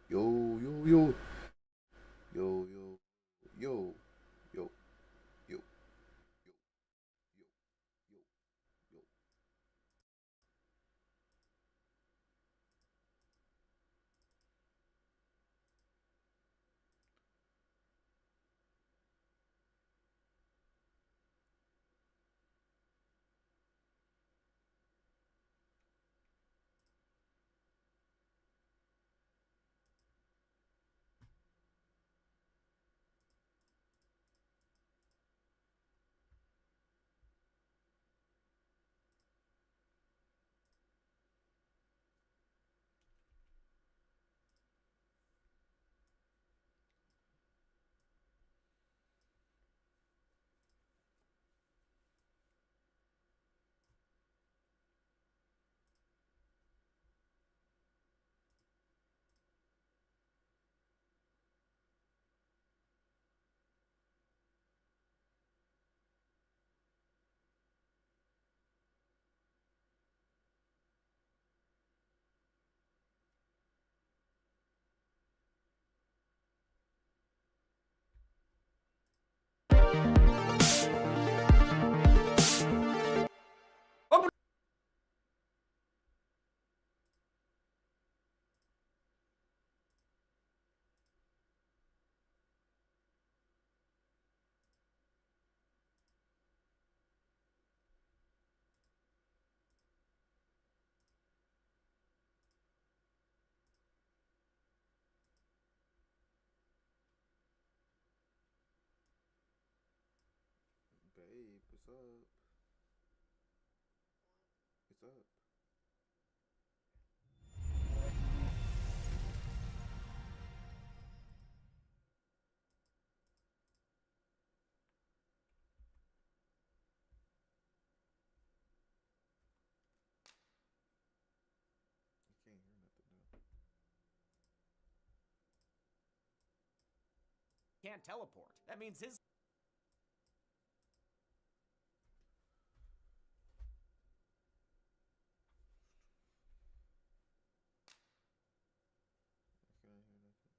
Yo, yo, yo, yo, yo, yo, yo, yo, yo, yo, yo, yo. Babe, what's up? What's up? You can't hear nothing though. Can't teleport. That means his I can't hear nothing.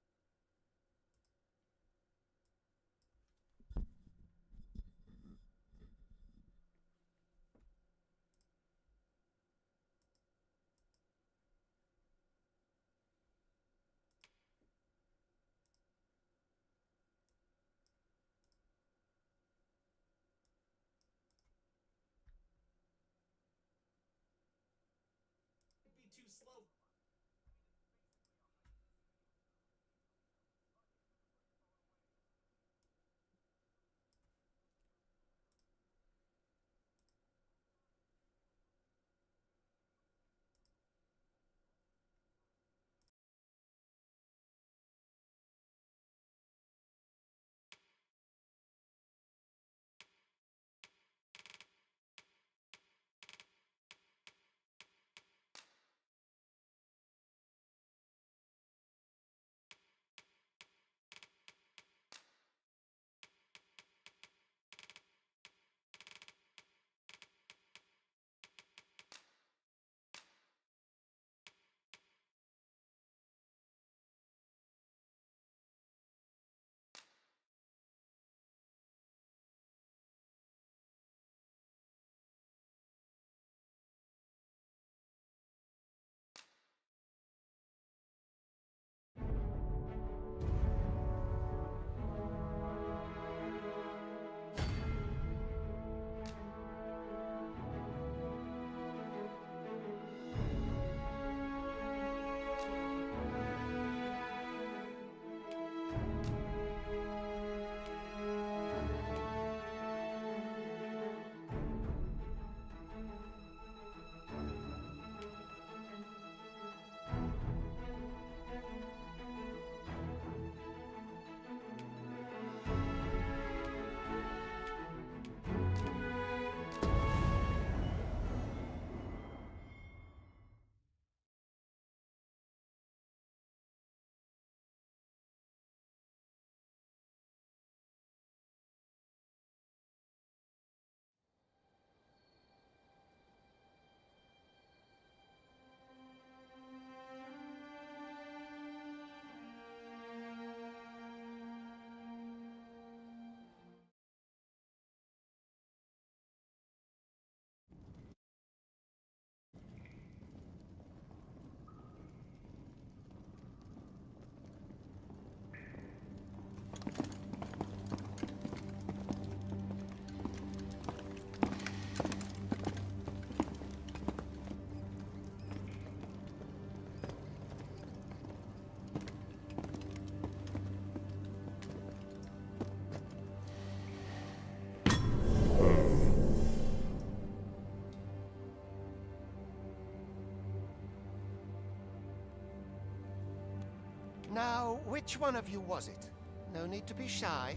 Now, which one of you was it? No need to be shy.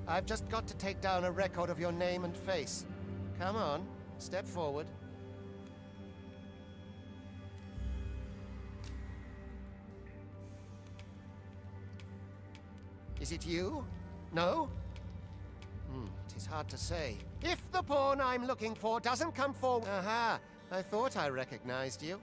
I've just got to take down a record of your name and face. Come on, step forward. Is it you? No? It is hard to say. If the pawn I'm looking for doesn't come forward... Aha! I thought I recognized you.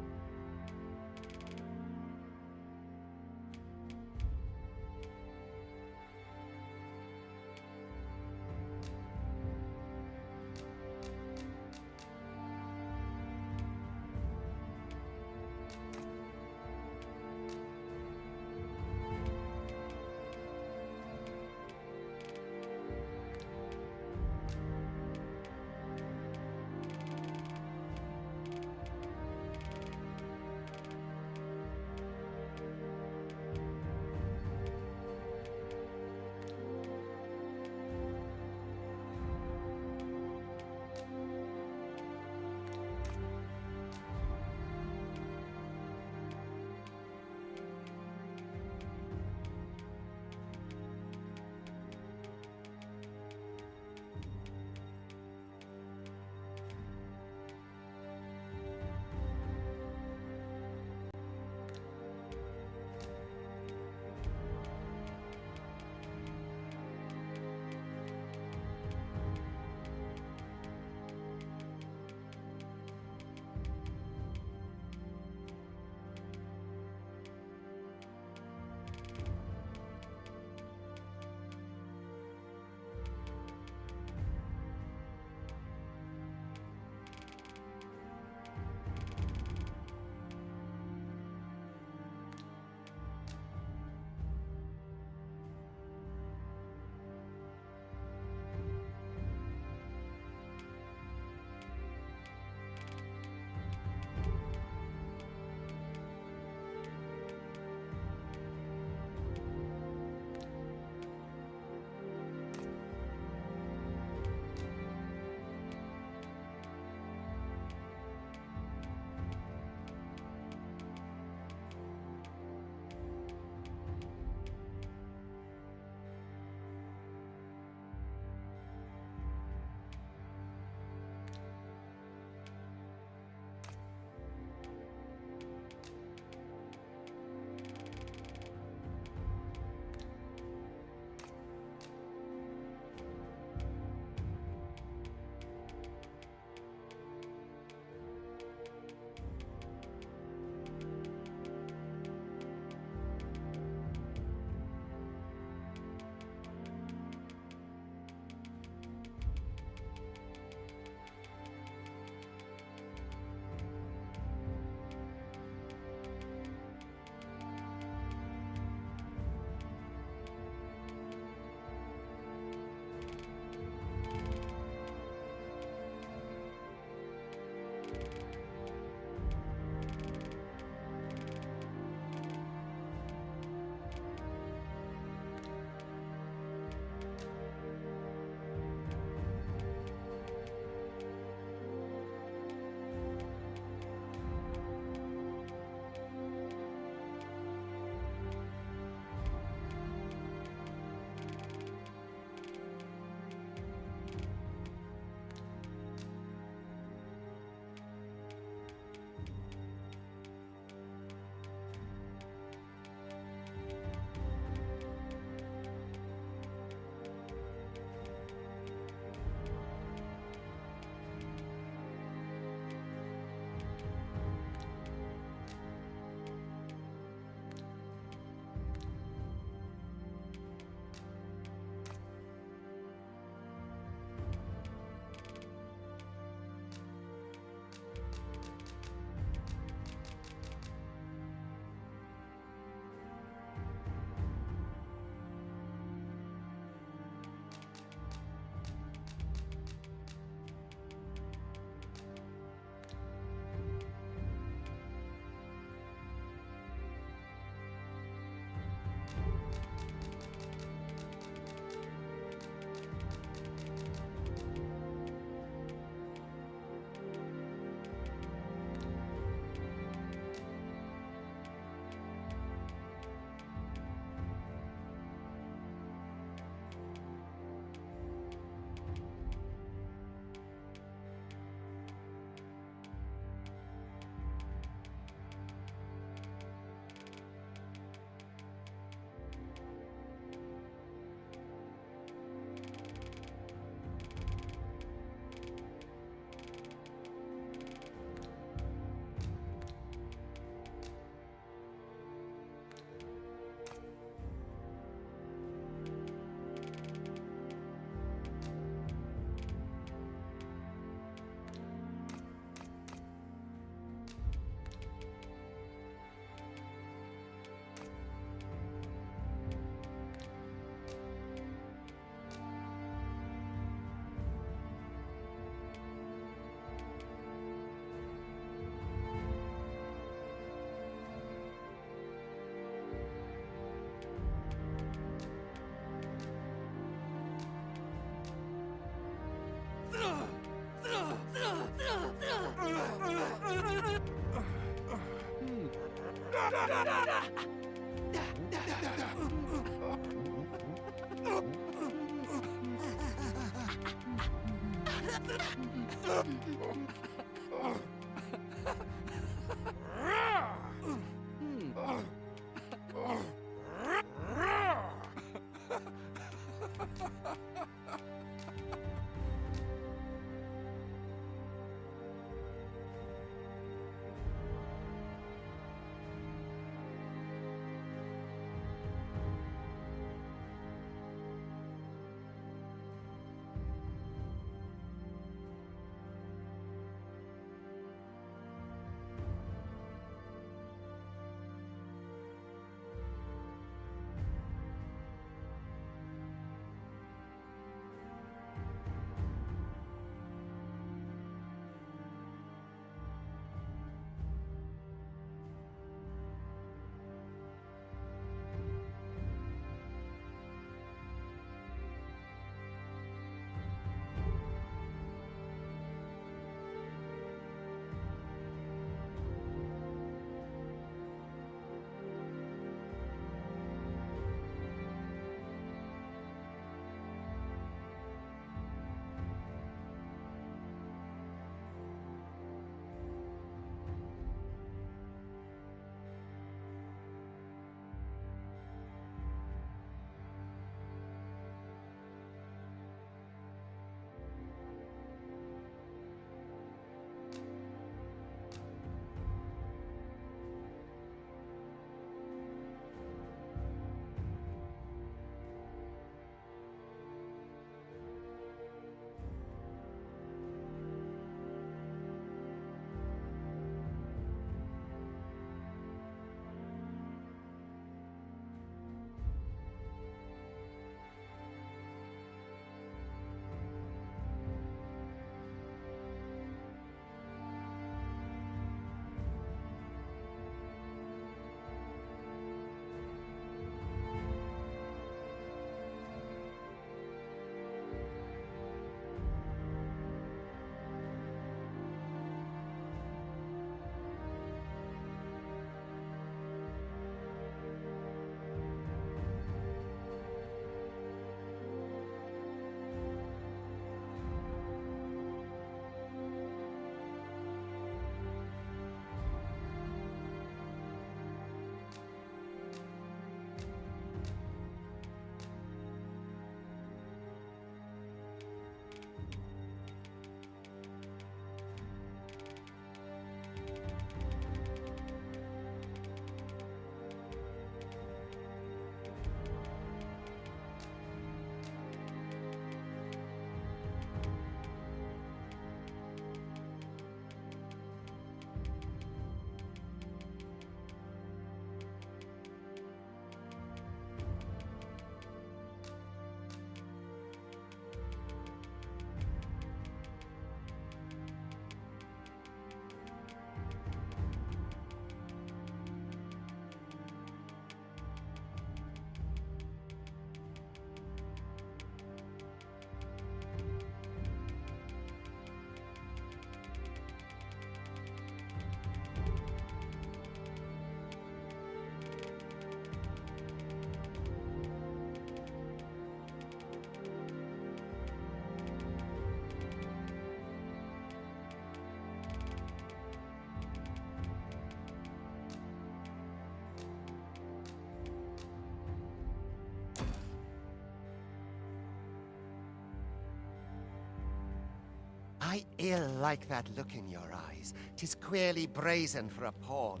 I ill like that look in your eyes. 'Tis queerly brazen for a pawn.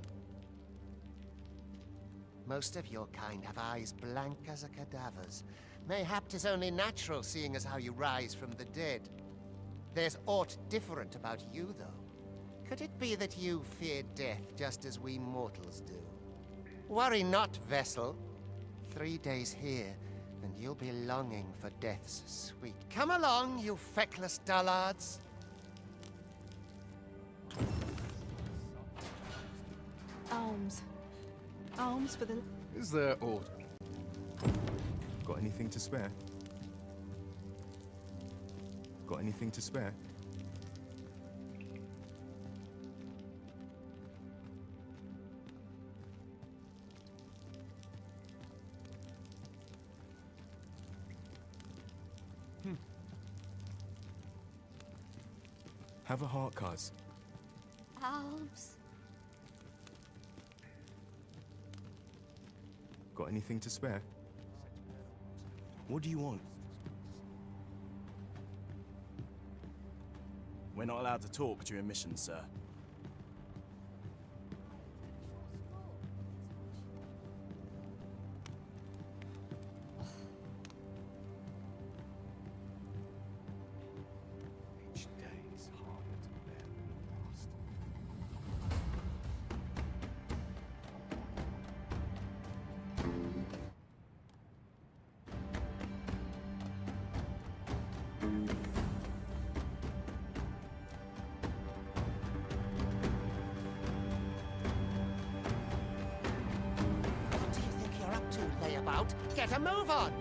Most of your kind have eyes blank as a cadaver's. Mayhap 'tis only natural, seeing as how you rise from the dead. There's aught different about you, though. Could it be that you fear death just as we mortals do? Worry not, vessel. 3 days here, and you'll be longing for death's sweet. Come along, you feckless dullards. Alms. Alms for the... Is there aught? Got anything to spare? Got anything to spare? Have a heart, cuz. Alms. Got anything to spare? What do you want? We're not allowed to talk during missions, sir. Each day is harder to bear than the last. What do you think you're up to, layabout? Get a move on!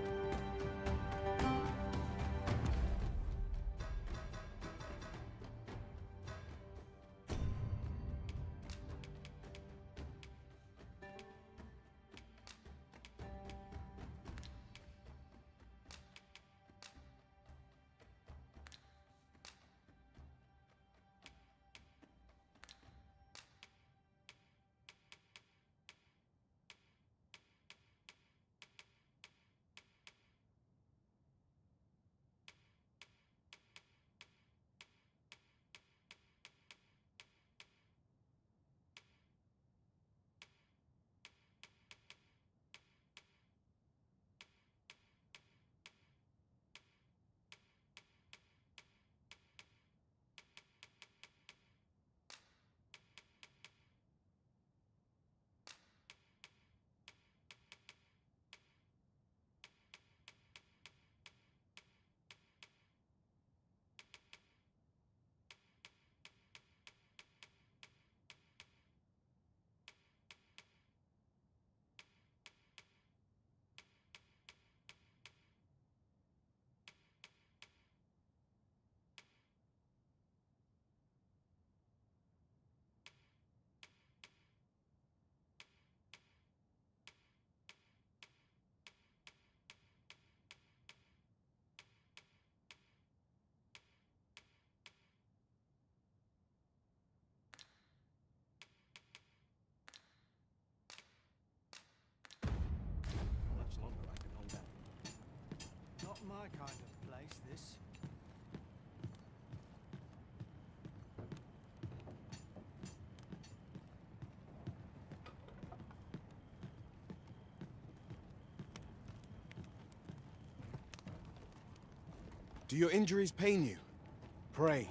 Much longer I can hold out. Not my kind of place, this. Do your injuries pain you? Pray,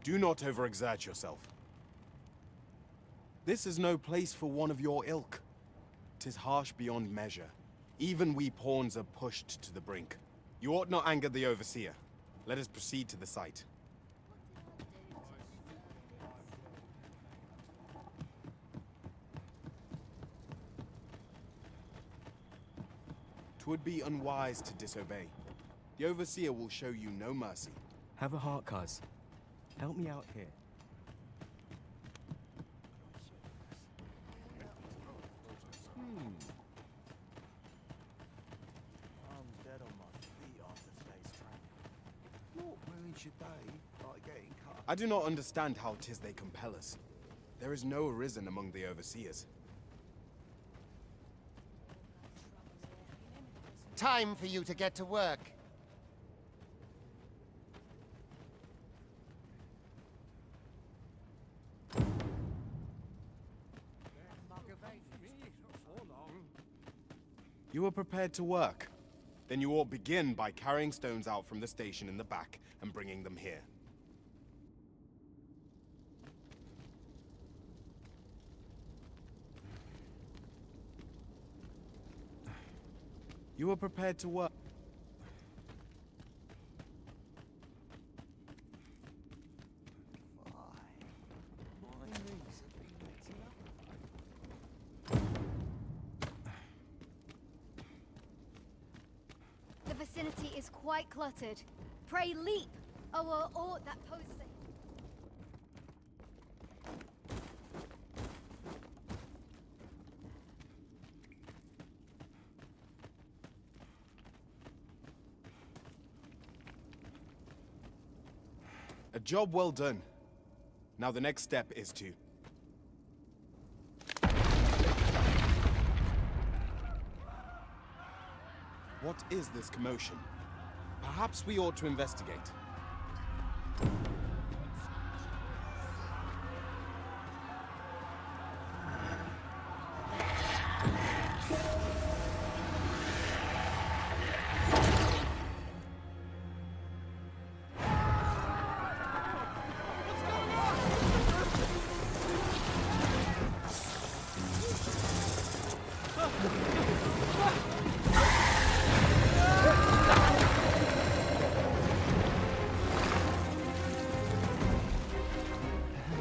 do not overexert yourself. This is no place for one of your ilk. 'Tis harsh beyond measure. Even we pawns are pushed to the brink. You ought not anger the overseer. Let us proceed to the site. 'Twould be unwise to disobey. The overseer will show you no mercy. Have a heart, cuz. Help me out here. I'm dead on my feet after today's training. What ruins your day, like getting cut? I do not understand how 'tis they compel us. There is no arisen among the overseers. Time for you to get to work. You are prepared to work. Then you ought begin by carrying stones out from the station in the back and bringing them here. You are prepared to work. My knees have been acting up. The vicinity is quite cluttered. Pray leap, or that poses a... A job well done. Now the next step is to... What is this commotion? Perhaps we ought to investigate.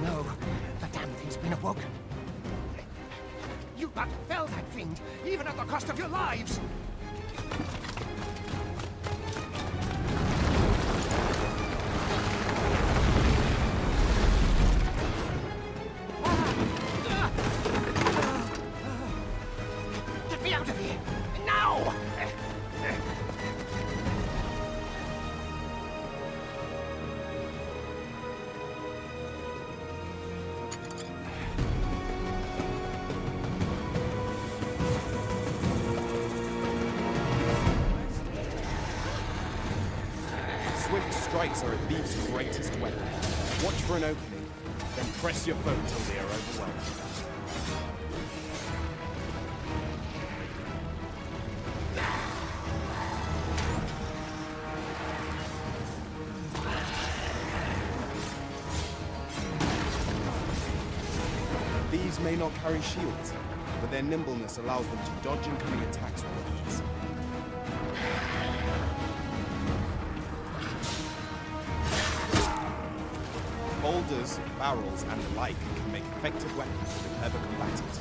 No, the damn thing's been awoken. You but fell that fiend, even at the cost of your lives! Get me out of here! Now! Swift strikes are a thief's greatest weapon. Watch for an opening, then press your foe till they are overwhelmed. These may not carry shields, but their nimbleness allows them to dodge incoming attacks with ease. Boulders, barrels, and the like can make effective weapons for the clever combatant.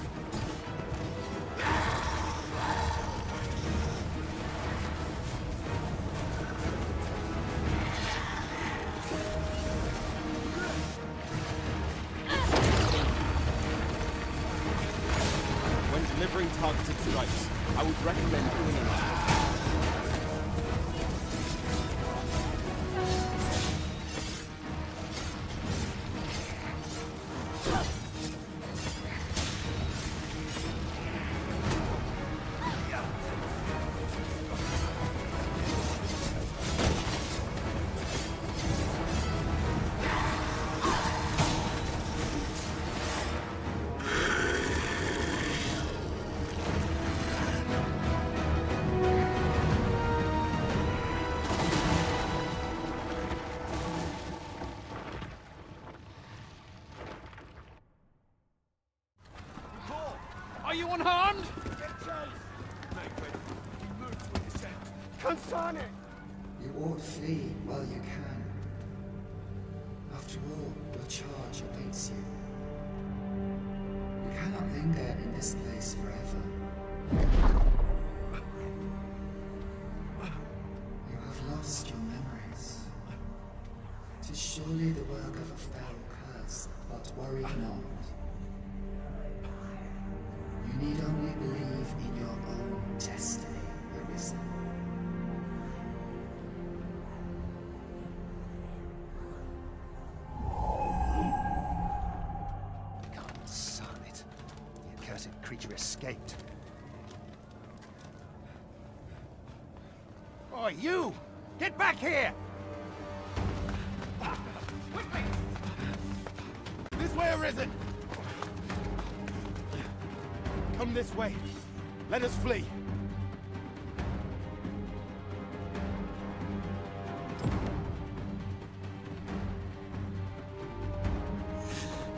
When delivering targeted strikes, I would recommend doing an Are you unharmed? Consane! You ought flee while you can. After all, your charge awaits you. You cannot linger in this place forever. You have lost your memories. 'Tis surely the work of a fell curse, but worry not. You need only believe in your own destiny, Arisen. Sonnet. The accursed creature escaped. Oh, you! Get back here! Quickly! This way, Arisen! Come this way. Let us flee.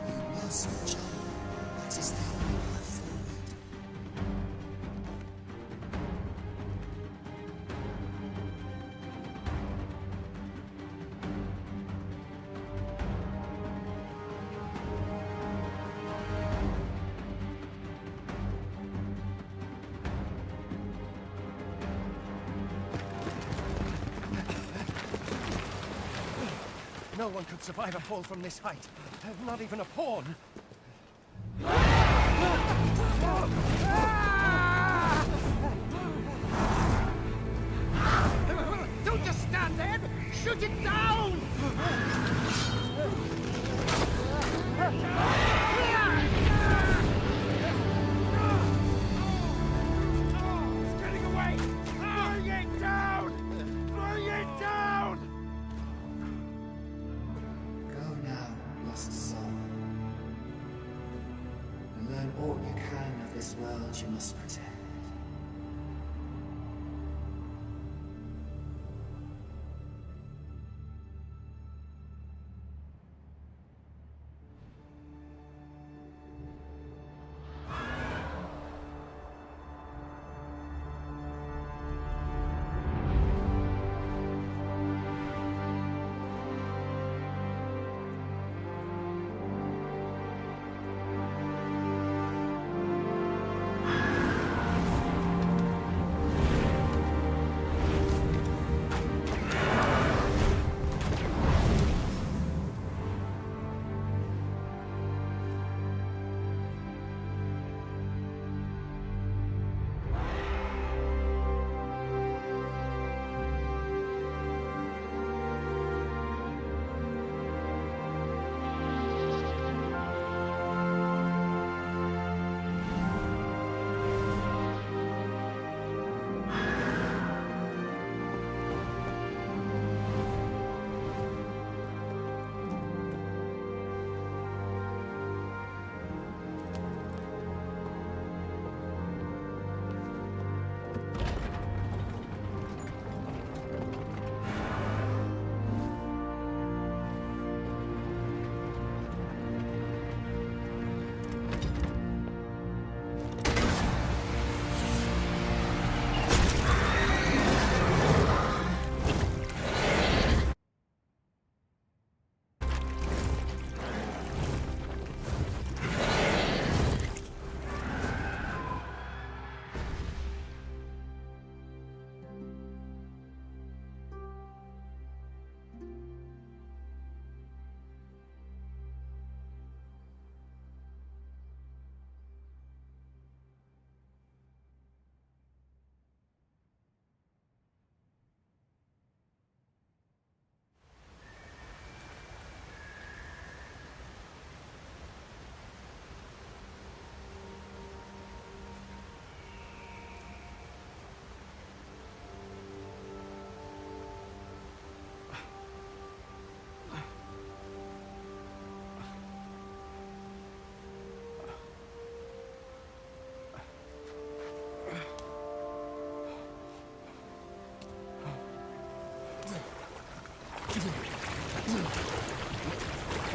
You must jump. That is the only path forward. No one could survive a fall from this height. Not even a pawn. Don't just stand there! Shoot it down! learn all you can of this world you must protect.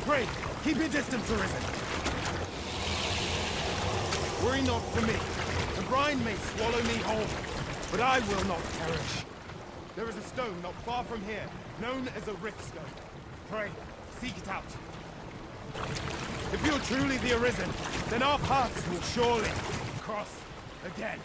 Pray, keep your distance, Arisen. Worry not for me. The brine may swallow me whole, but I will not perish. There is a stone not far from here, known as a Rift Stone. Pray, seek it out. If you're truly the Arisen, then our paths will surely cross again.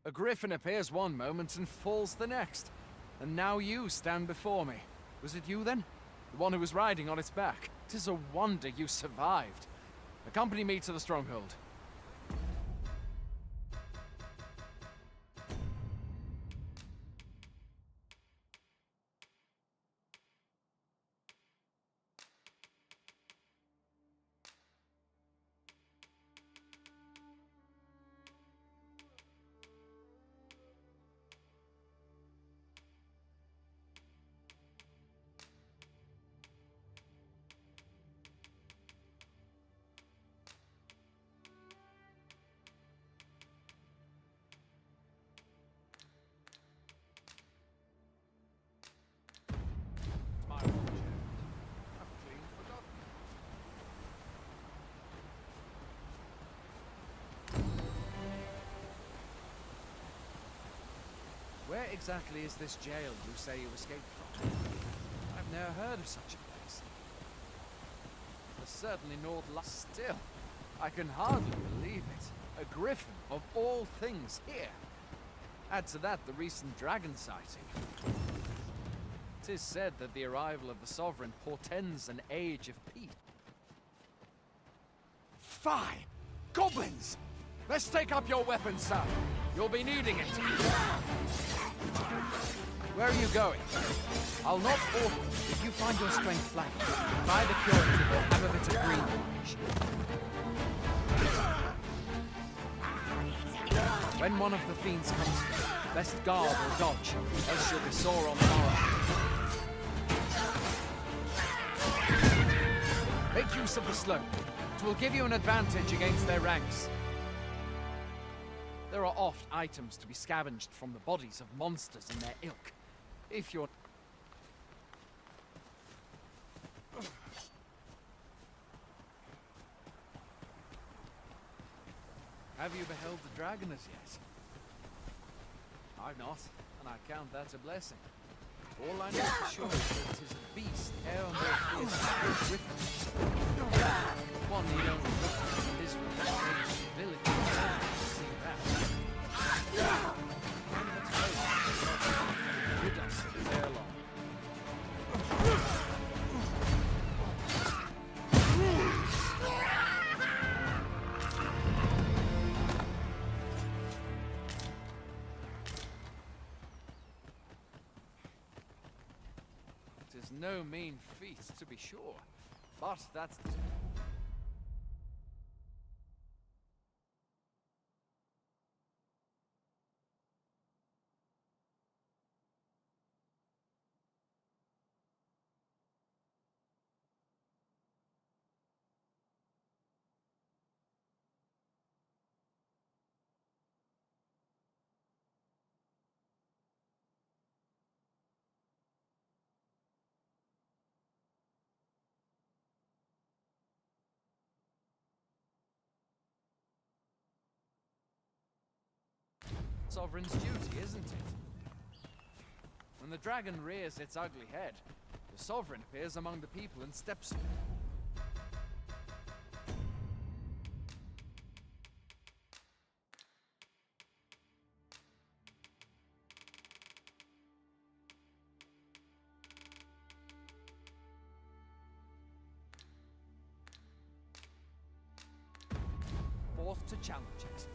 A griffin appears one moment and falls the next. And now you stand before me. Was it you then? The one who was riding on its back? 'Tis a wonder you survived. Accompany me to the stronghold. Where exactly is this jail you say you escaped from? I've never heard of such a place. There's certainly no still. I can hardly believe it. A griffin, of all things, here. Add to that the recent dragon sighting. 'Tis said that the arrival of the Sovereign portends an age of peace. Fie! Goblins! Let's take up your weapons, sir. You'll be needing it. Where are you going? I'll not order if you find your strength flagging. By the curative or have a bit of green. When one of the fiends comes for you, best guard or dodge, else you'll be sore on the morrow. Make use of the slope. It will give you an advantage against their ranks. There are oft items to be scavenged from the bodies of monsters in their ilk. If you're... Have you beheld the dragon as yet? I've not, and I count that a blessing. All I know for sure is that it is a beast, ever more fierce with one need only look at this village to see that. Rid us of it ere long. It is no mean feat, to be sure, but that's... sovereign's duty, isn't it? When the dragon rears its ugly head, the sovereign appears among the people and steps... forth to challenge it.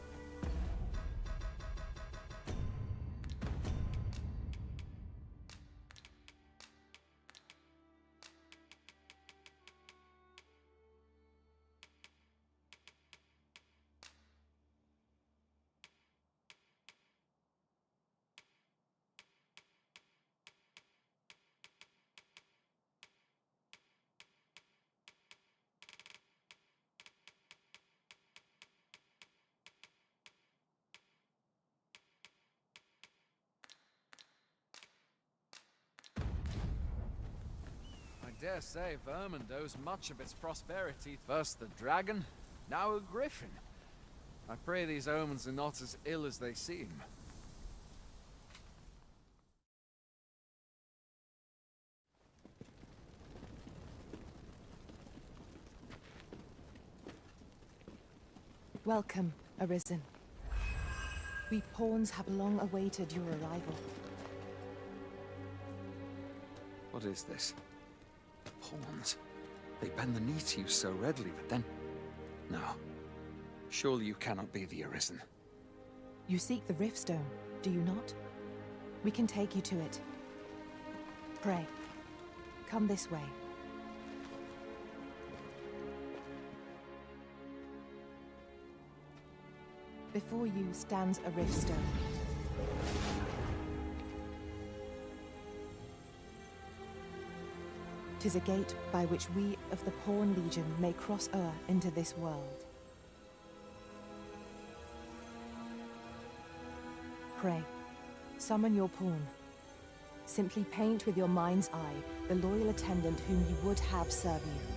I dare say Vermund owes much of its prosperity. First the dragon, now a griffin. I pray these omens are not as ill as they seem. Welcome, Arisen. We pawns have long awaited your arrival. What is this? Pawns. They bend the knee to you so readily, but then... No. Surely you cannot be the Arisen. You seek the Riftstone, do you not? We can take you to it. Pray, come this way. Before you stands a Riftstone. Tis a gate by which we of the Pawn Legion may cross o'er into this world. Pray, summon your pawn. Simply paint with your mind's eye the loyal attendant whom you would have serve you.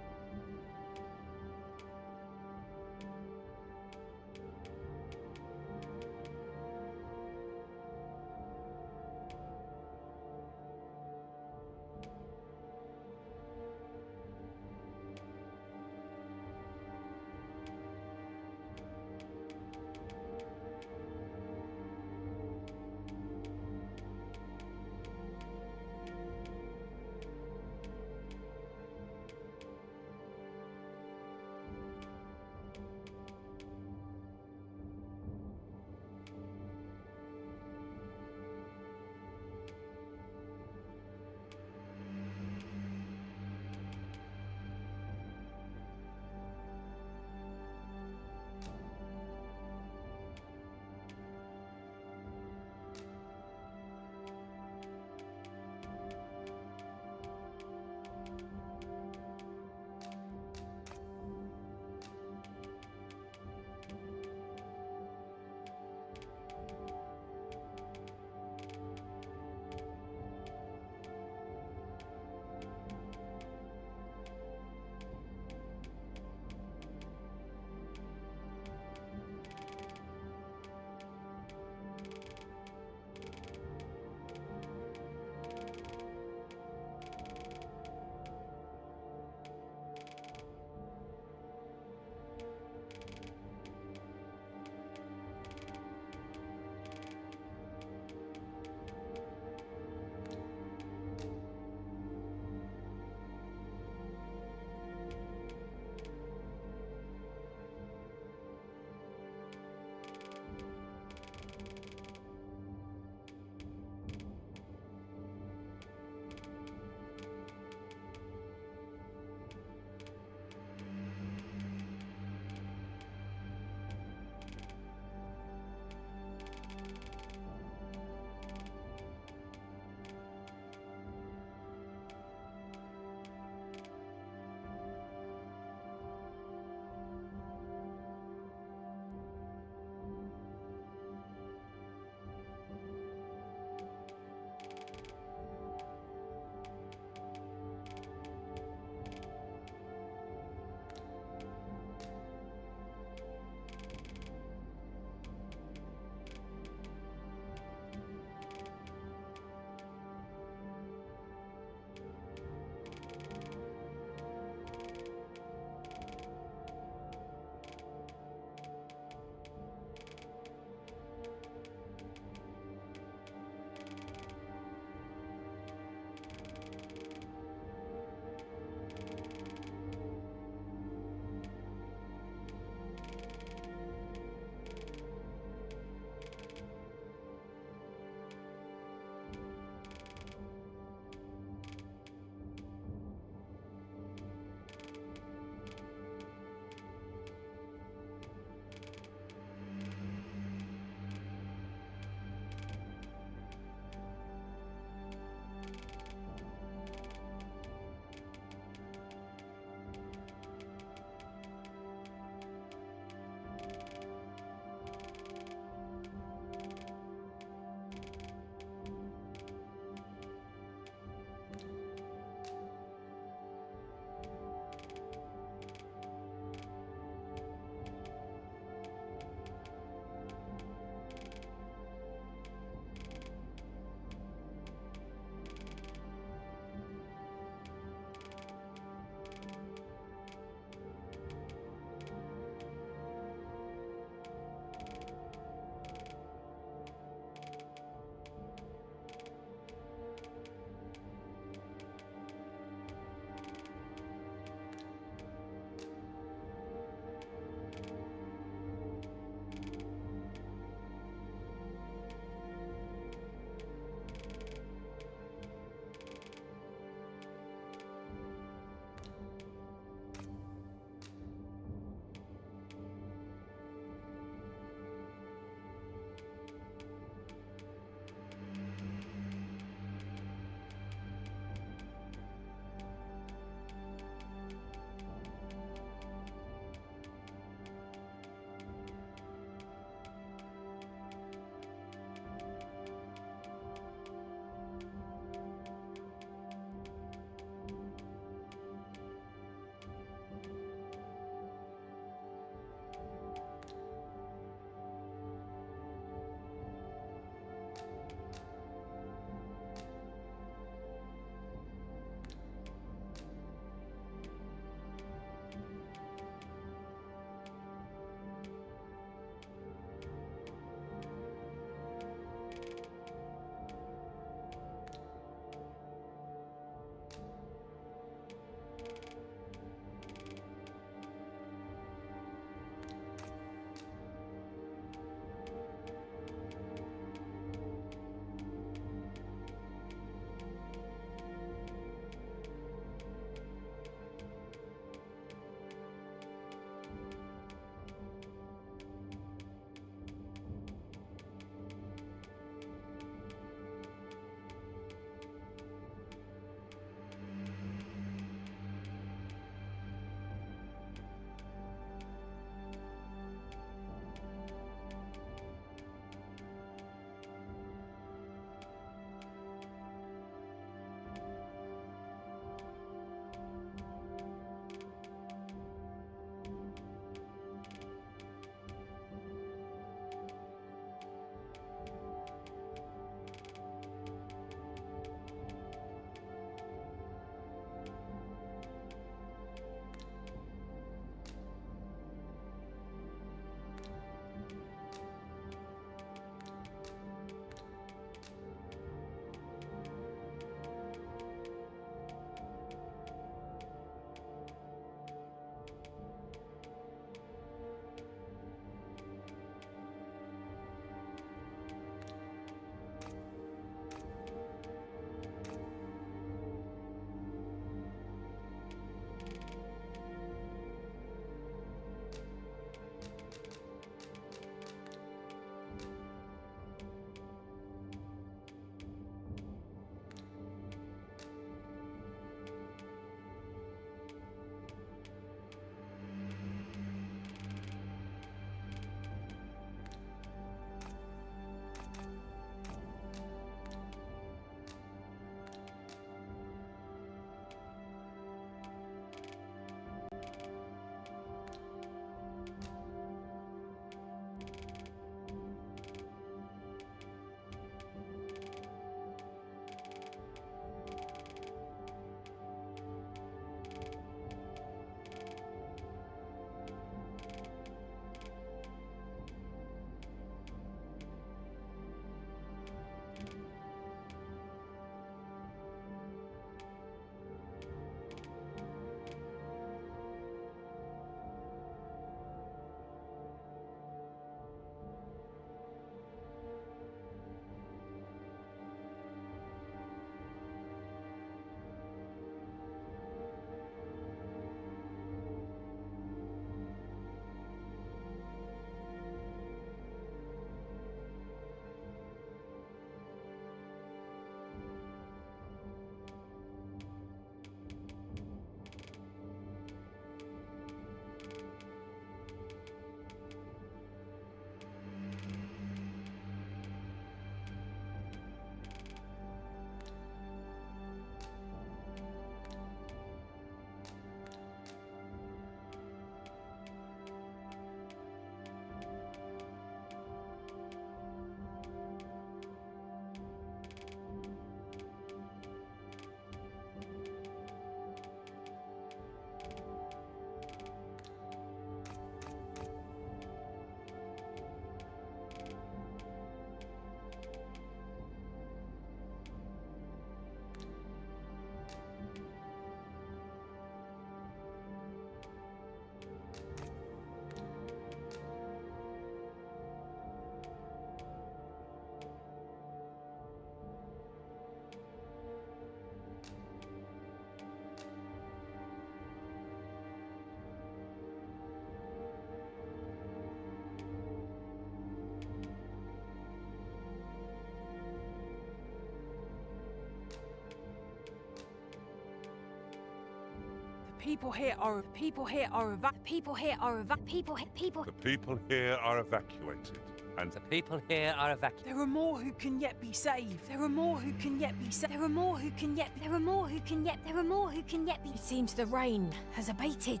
people here are people here are people here are people. The people here are evacuated, and The people here are evacuated. There are more who can yet be saved. There are more who can yet be saved. There are more who can yet. There are more who can yet. There are more who can yet be. It seems the rain has abated.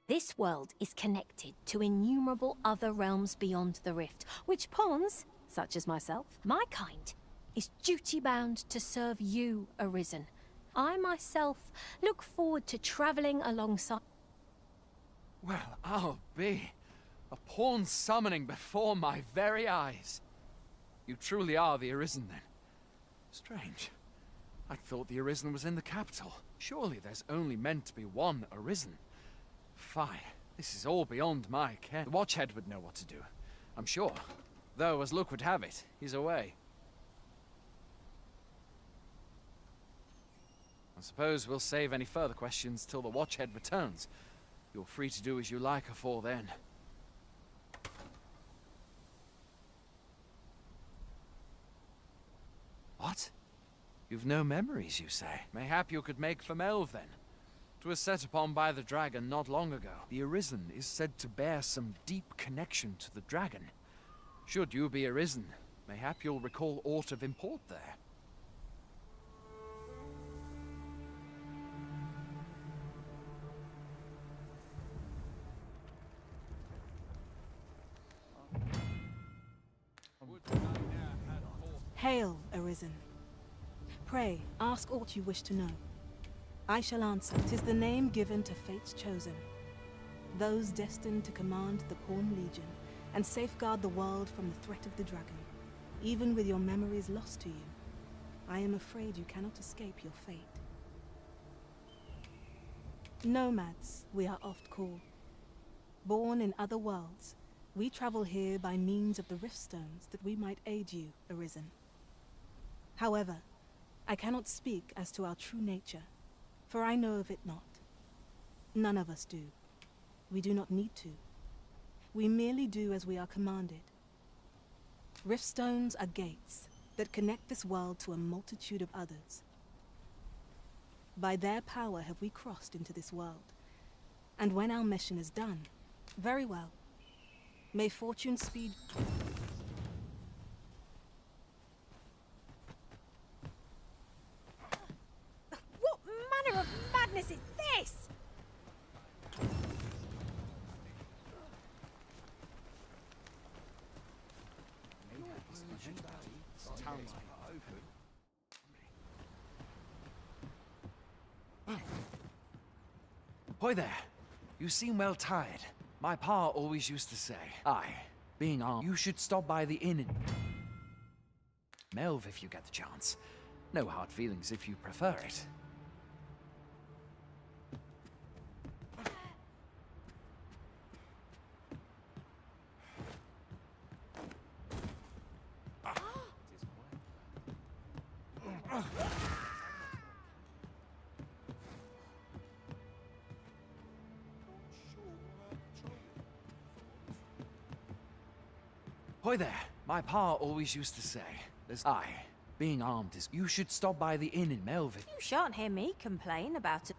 This world is connected to innumerable other realms beyond the rift, which pawns, such as myself, my kind, is duty-bound to serve you, Arisen. I myself look forward to travelling alongside... Well, I'll be. A pawn summoning before my very eyes. You truly are the Arisen, then. Strange. I thought the Arisen was in the capital. Surely there's only meant to be one Arisen. Fie, this is all beyond my care. The Watchhead would know what to do, I'm sure. Though, as luck would have it, he's away. I suppose we'll save any further questions till the Watchhead returns. You're free to do as you like afore then. What? You've no memories, you say? Mayhap you could make for Melve, then. 'Twas set upon by the dragon not long ago. The Arisen is said to bear some deep connection to the dragon. Should you be Arisen, mayhap you'll recall aught of import there. Hail, Arisen. Pray, ask aught you wish to know. I shall answer. 'Tis the name given to fate's chosen. Those destined to command the Pawn Legion and safeguard the world from the threat of the dragon. Even with your memories lost to you, I am afraid you cannot escape your fate. Nomads, we are oft called. Born in other worlds, we travel here by means of the riftstones that we might aid you, Arisen. However, I cannot speak as to our true nature, for I know of it not. None of us do. We do not need to. We merely do as we are commanded. Riftstones are gates that connect this world to a multitude of others. By their power have we crossed into this world. And when our mission is done, very well. May fortune speed... What manner of madness is this? Hoy there! You seem well tired. My pa always used to say, being armed, you should stop by the inn in Melv if you get the chance. No hard feelings if you prefer it. Hoy there. My pa always used to say, being armed is... You should stop by the inn in Melvin. You shan't hear me complain about it.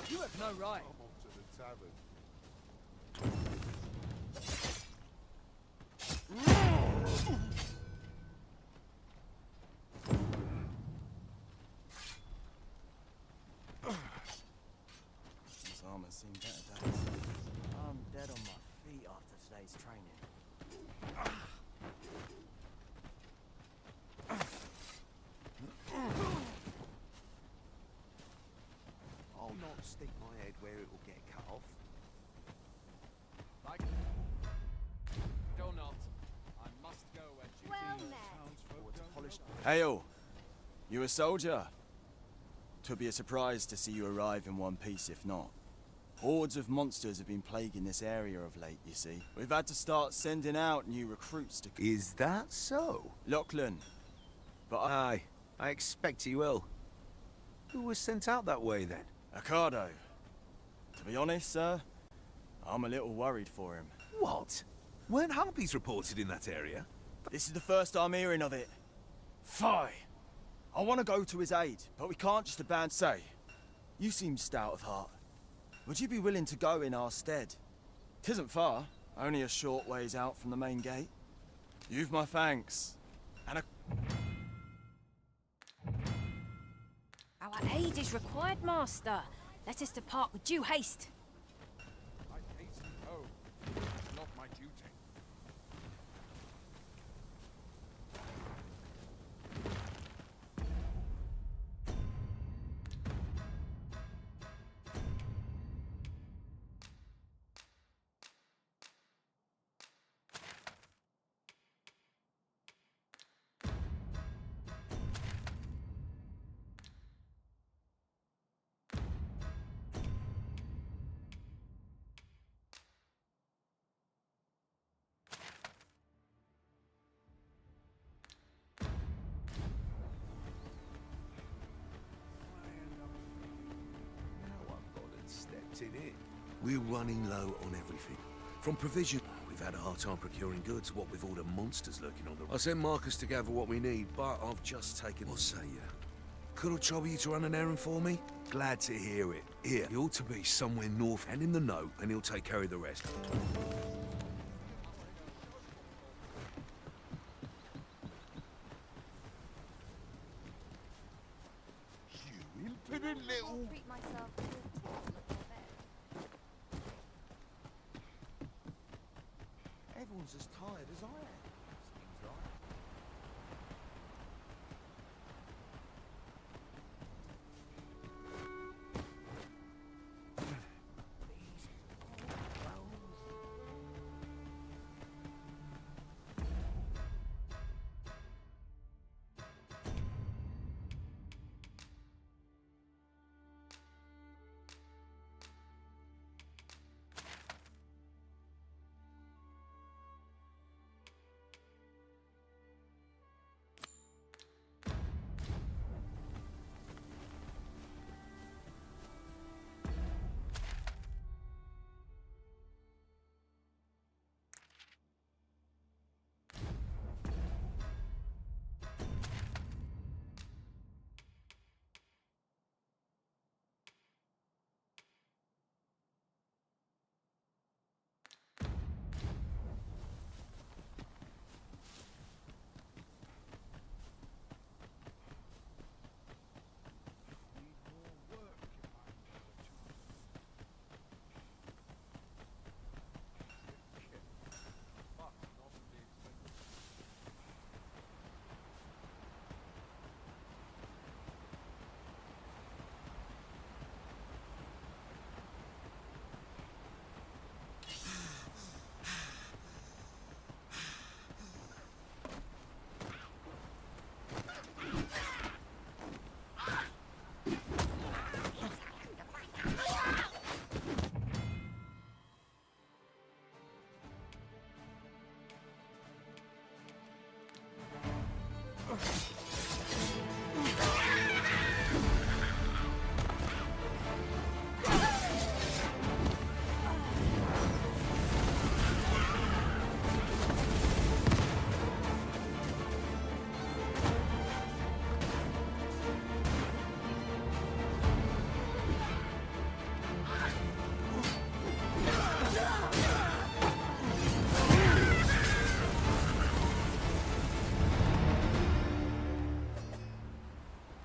You have no right. These armors seem better days. I'm dead on my feet after today's training. I'll not stick my head where it will get cut off. Like... Do not. I must go where duty... Well met. Hey, you a soldier? Twould be a surprise to see you arrive in one piece, if not. Hordes of monsters have been plaguing this area of late, you see. We've had to start sending out new recruits to... Is that so? Lachlan. But Aye, I expect he will. Who was sent out that way, then? Ocado. To be honest, sir, I'm a little worried for him. What? Weren't harpies reported in that area? This is the first I'm hearing of it. Fie! I want to go to his aid, but we can't just abandon... Say, you seem stout of heart. Would you be willing to go in our stead? 'Tisn't far, only a short ways out from the main gate. You've my thanks. And Our aid is required, Master. Let us depart with due haste. I hasten home. Not my duty. In it. We're running low on everything. From provision, we've had a hard time procuring goods, what with all the monsters lurking on the... I sent Marcus to gather what we need, but I've just taken... What say you? Could I trouble you to run an errand for me? Glad to hear it. Here, he ought to be somewhere north and in the know, and he'll take care of the rest. You impudent little... Treat myself to a little bed. Everyone's as tired as I am. Seems right.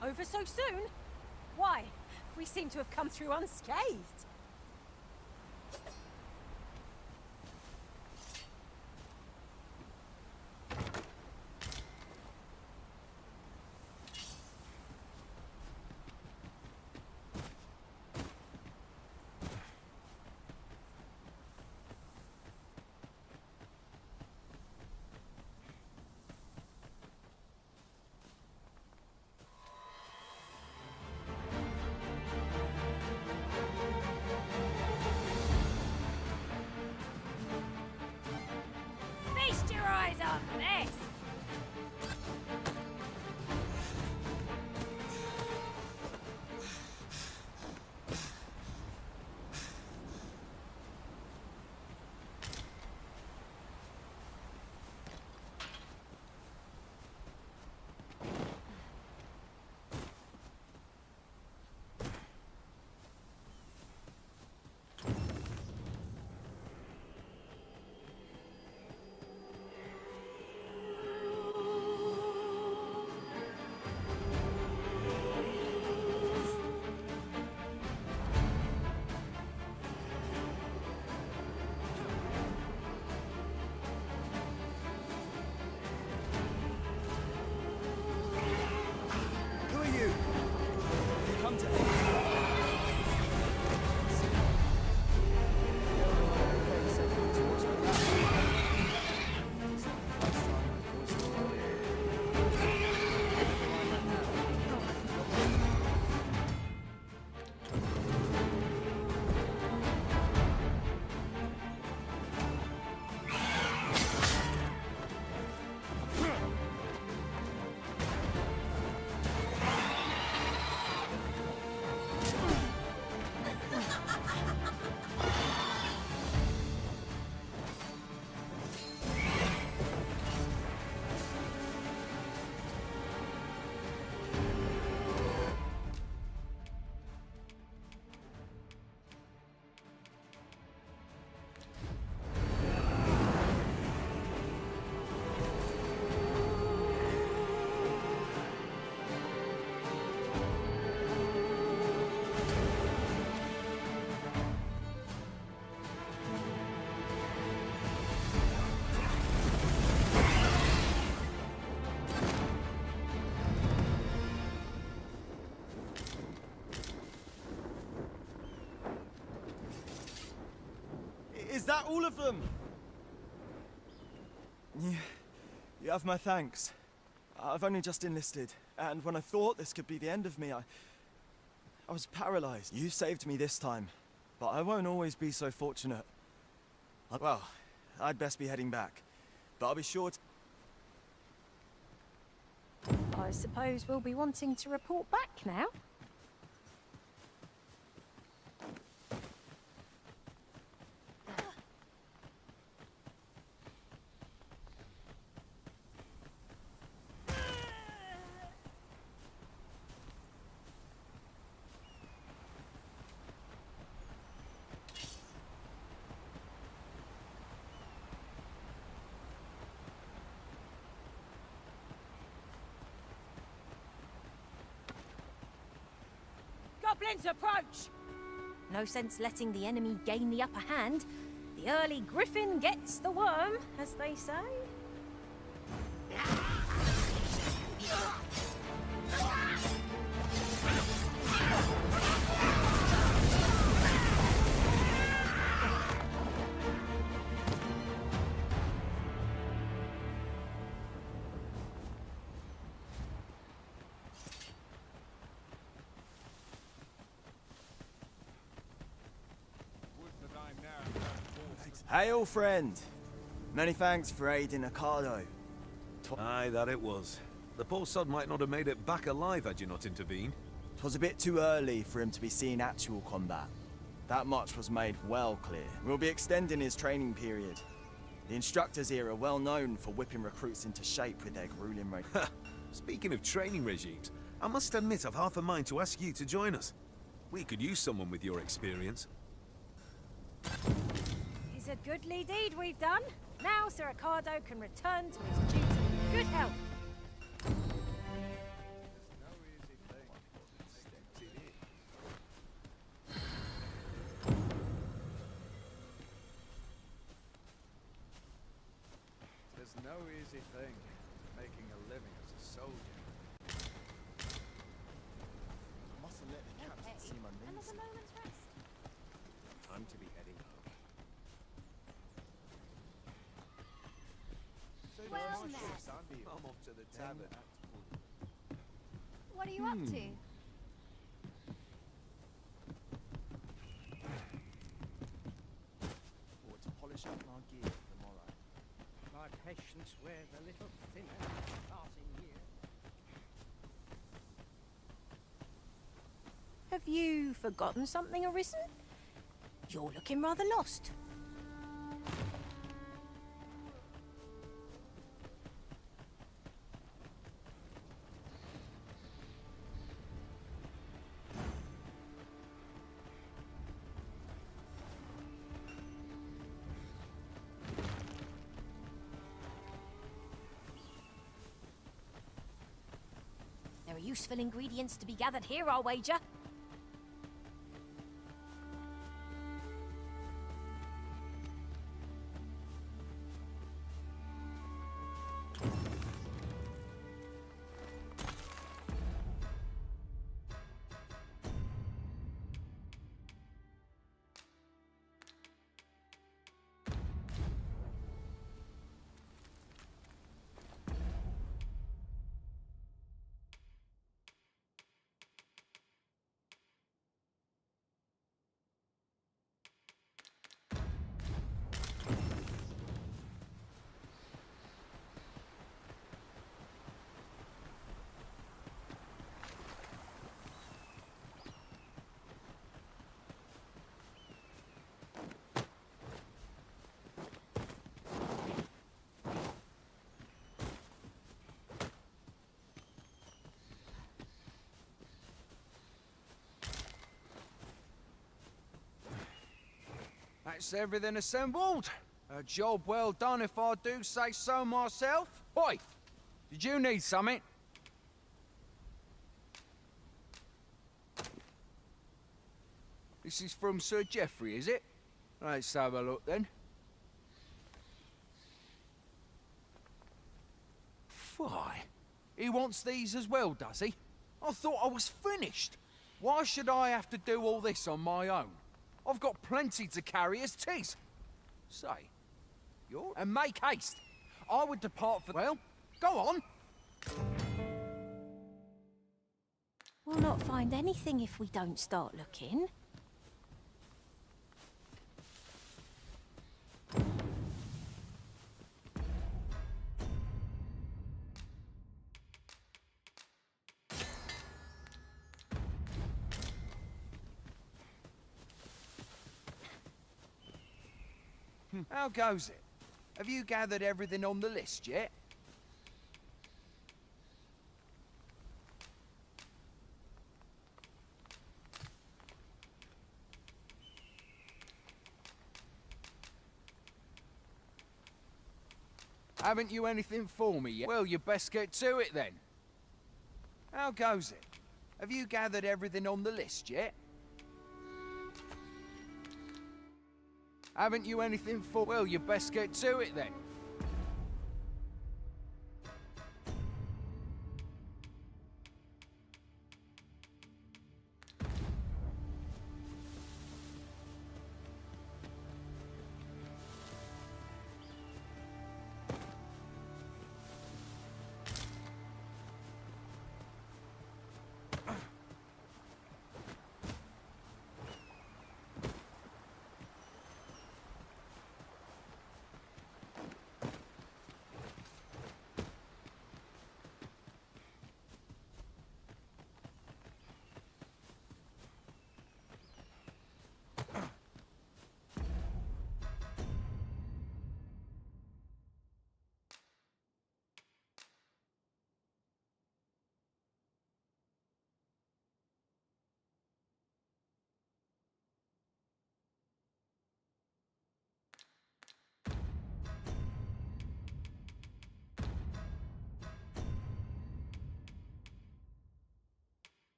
Over so soon? Why? We seem to have come through unscathed. Feast your eyes on this! Who are you? You come to Is that all of them? You have my thanks. I've only just enlisted, and when I thought this could be the end of me, I was paralyzed. You saved me this time, but I won't always be so fortunate. Well, I'd best be heading back, but I'll be sure to... I suppose we'll be wanting to report back now. Goblins approach! No sense letting the enemy gain the upper hand. The early griffin gets the worm, as they say. Hail, friend! Many thanks for aiding Ocado. Aye, that it was. The poor sod might not have made it back alive had you not intervened. 'Twas a bit too early for him to be seeing actual combat. That much was made well clear. We'll be extending his training period. The instructors here are well known for whipping recruits into shape with their grueling Speaking of training regimes, I must admit I've half a mind to ask you to join us. We could use someone with your experience. It's a goodly deed we've done. Now Sir Ricardo can return to his duty in good health. There's no easy thing making a living as a soldier. Mustn't let the captain seem uneasy. Another moment's rest. Time to be heading home. Well met. I'm off to the tavern. What are you up to? Or to polish up my gear for tomorrow. My patience wears a little thinner each passing year. Have you forgotten something, Arisen? You're looking rather lost. There are useful ingredients to be gathered here, I'll wager. That's everything assembled. A job well done if I do say so myself. Oi! Did you need something? This is from Sir Geoffrey, is it? Let's have a look then. Why? He wants these as well, does he? I thought I was finished. Why should I have to do all this on my own? I've got plenty to carry as tis. Say, you're... And make haste. I would depart for... Well, go on. We'll not find anything if we don't start looking. How goes it? Have you gathered everything on the list yet? Haven't you anything for me yet? Well, you best get to it then. How goes it? Have you gathered everything on the list yet? Haven't you anything for... Well, you best get to it then.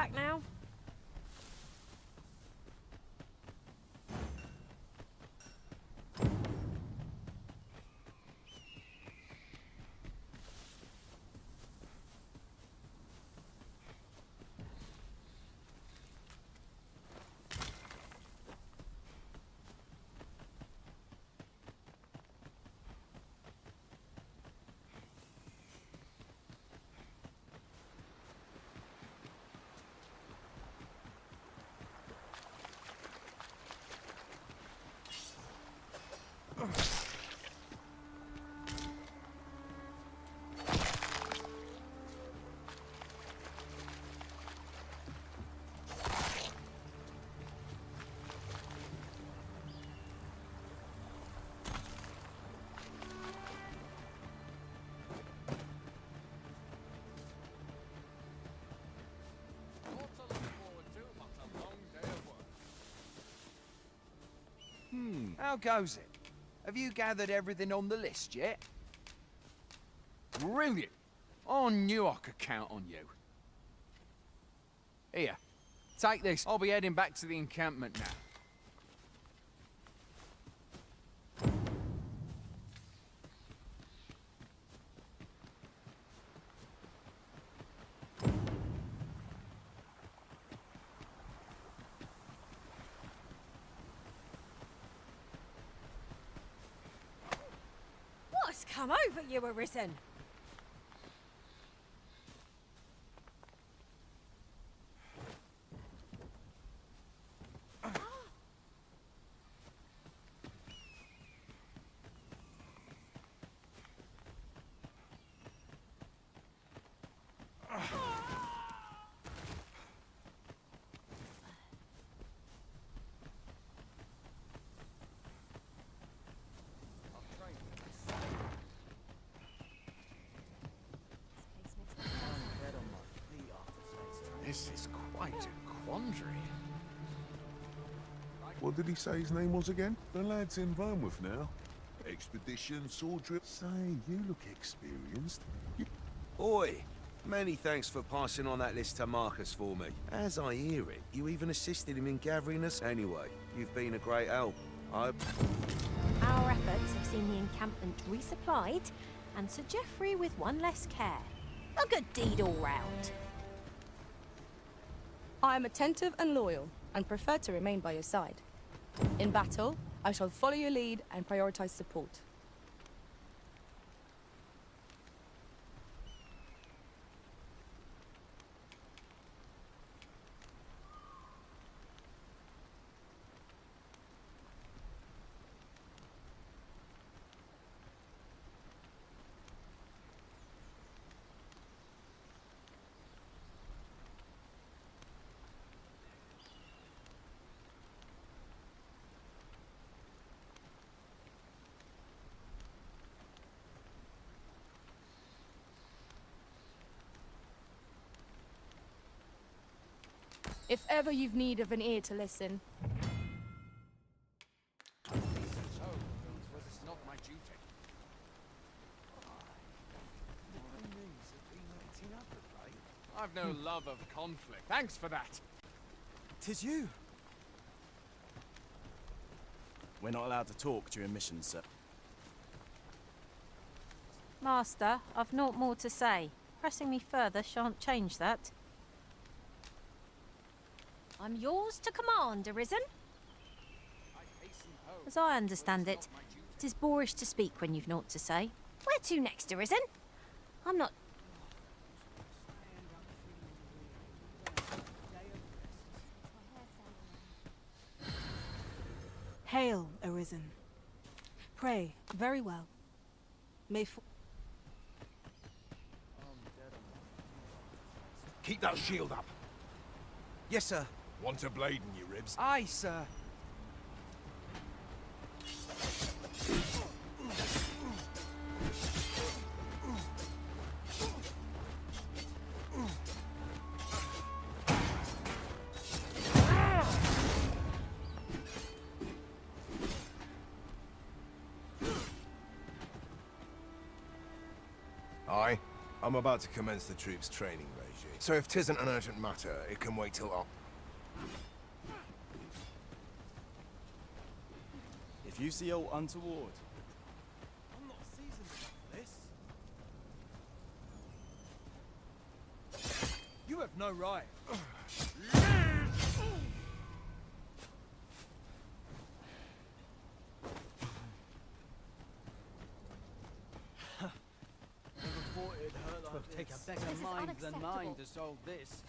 back now. How goes it? Have you gathered everything on the list yet? Brilliant! I knew I could count on you. Here, take this. I'll be heading back to the encampment now. What's come over you, Arisen? This is quite a quandary. What did he say his name was again? The lad's in Vermouth now. Expedition, sword drill. Say, you look experienced. Oi! Many thanks for passing on that list to Marcus for me. As I hear it, you even assisted him in gathering us. Anyway, you've been a great help. Our efforts have seen the encampment resupplied, and Sir Geoffrey with one less care. A good deed all round. I am attentive and loyal, and prefer to remain by your side. In battle, I shall follow your lead and prioritize support. If ever you've need of an ear to listen. So, was this not my duty? I've no love of conflict. Thanks for that. 'Tis you. We're not allowed to talk during missions, sir. Master, I've naught more to say. Pressing me further shan't change that. I'm yours to command, Arisen. As I understand it, it is boorish to speak when you've naught to say. Where to next, Arisen? I'm not... Hail, Arisen. Pray, very well. May Keep that shield up. Yes, sir. Want a blade in your ribs? Aye, sir. Aye. I'm about to commence the troops' training regime. So if 'tisn't an urgent matter, it can wait till If you see aught untoward, I'm not seasoned enough for this. You have no right. Never thought it'd hurt like this. Take a better mind than mine to solve this.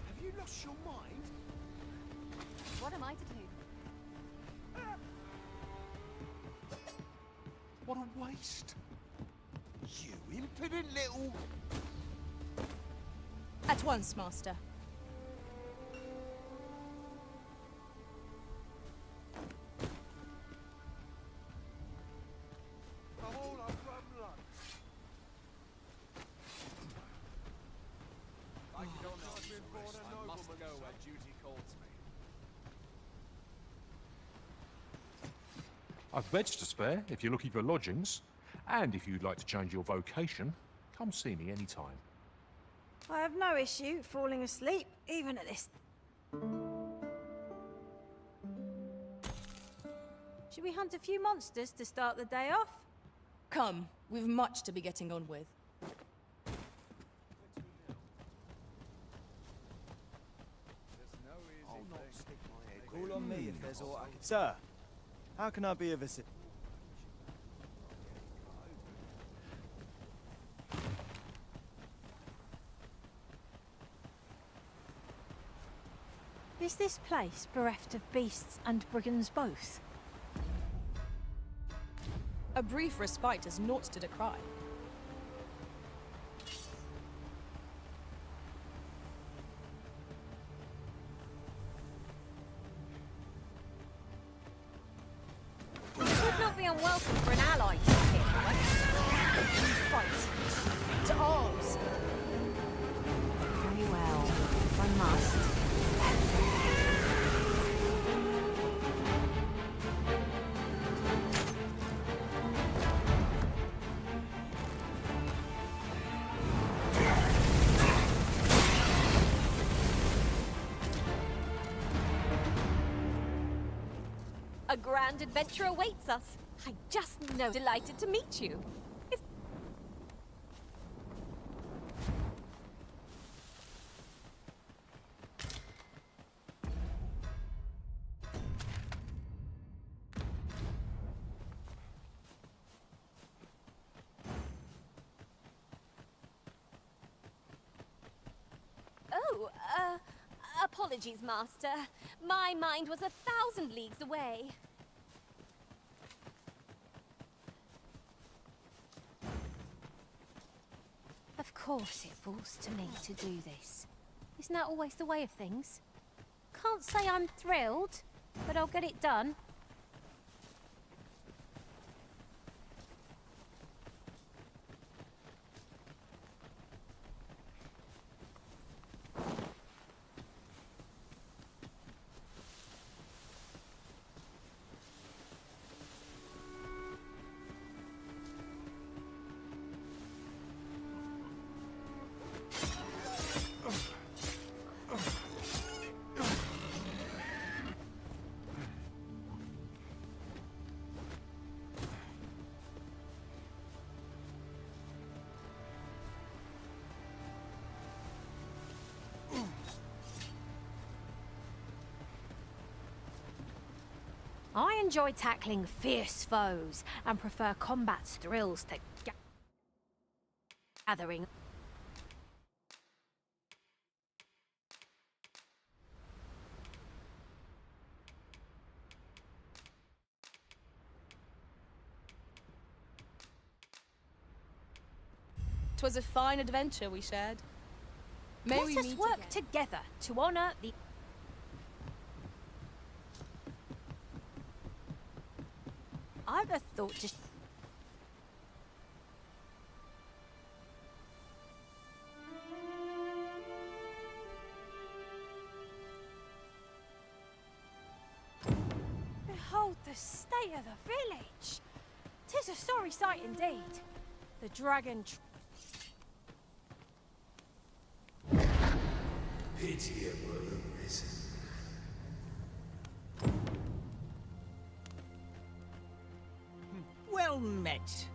Have you lost your mind? What am I to do? What a waste. You impudent little... At once, Master. I must go where duty calls me. I've beds to spare if you're looking for lodgings. And if you'd like to change your vocation, come see me anytime. I have no issue falling asleep, even at this. Should we hunt a few monsters to start the day off? Come, we've much to be getting on with. Call on me if there's aught I can... Sir, how can I be of assistance? Is this place bereft of beasts and brigands both? A brief respite is naught to decry. It would not be unwelcome for an ally to appear once. We fight. To arms! Very well. I must. A grand adventure awaits us. I just know delighted to meet you. Oh, apologies, Master. My mind was 1,000 leagues away. Of course it falls to me to do this. Isn't that always the way of things? Can't say I'm thrilled, but I'll get it done. I enjoy tackling fierce foes and prefer combat's thrills to gathering. 'Twas a fine adventure we shared. May we Let us meet work again. together to honor the... I've a thought to... Behold the state of the village. 'Tis a sorry sight indeed. The dragon. Pitiable arisen. Well met.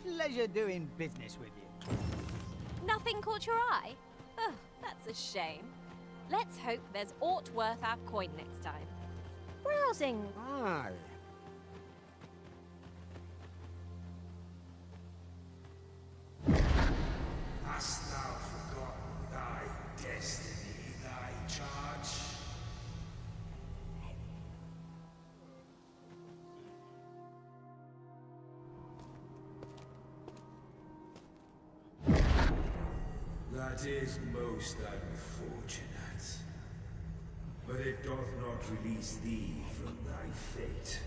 Pleasure doing business with you. Nothing caught your eye? Oh, that's a shame. Let's hope there's aught worth our coin next time. Browsing. Aye. Hast thou forgotten thy destiny, thy charge? That is most unfortunate. But it doth not release thee from thy fate.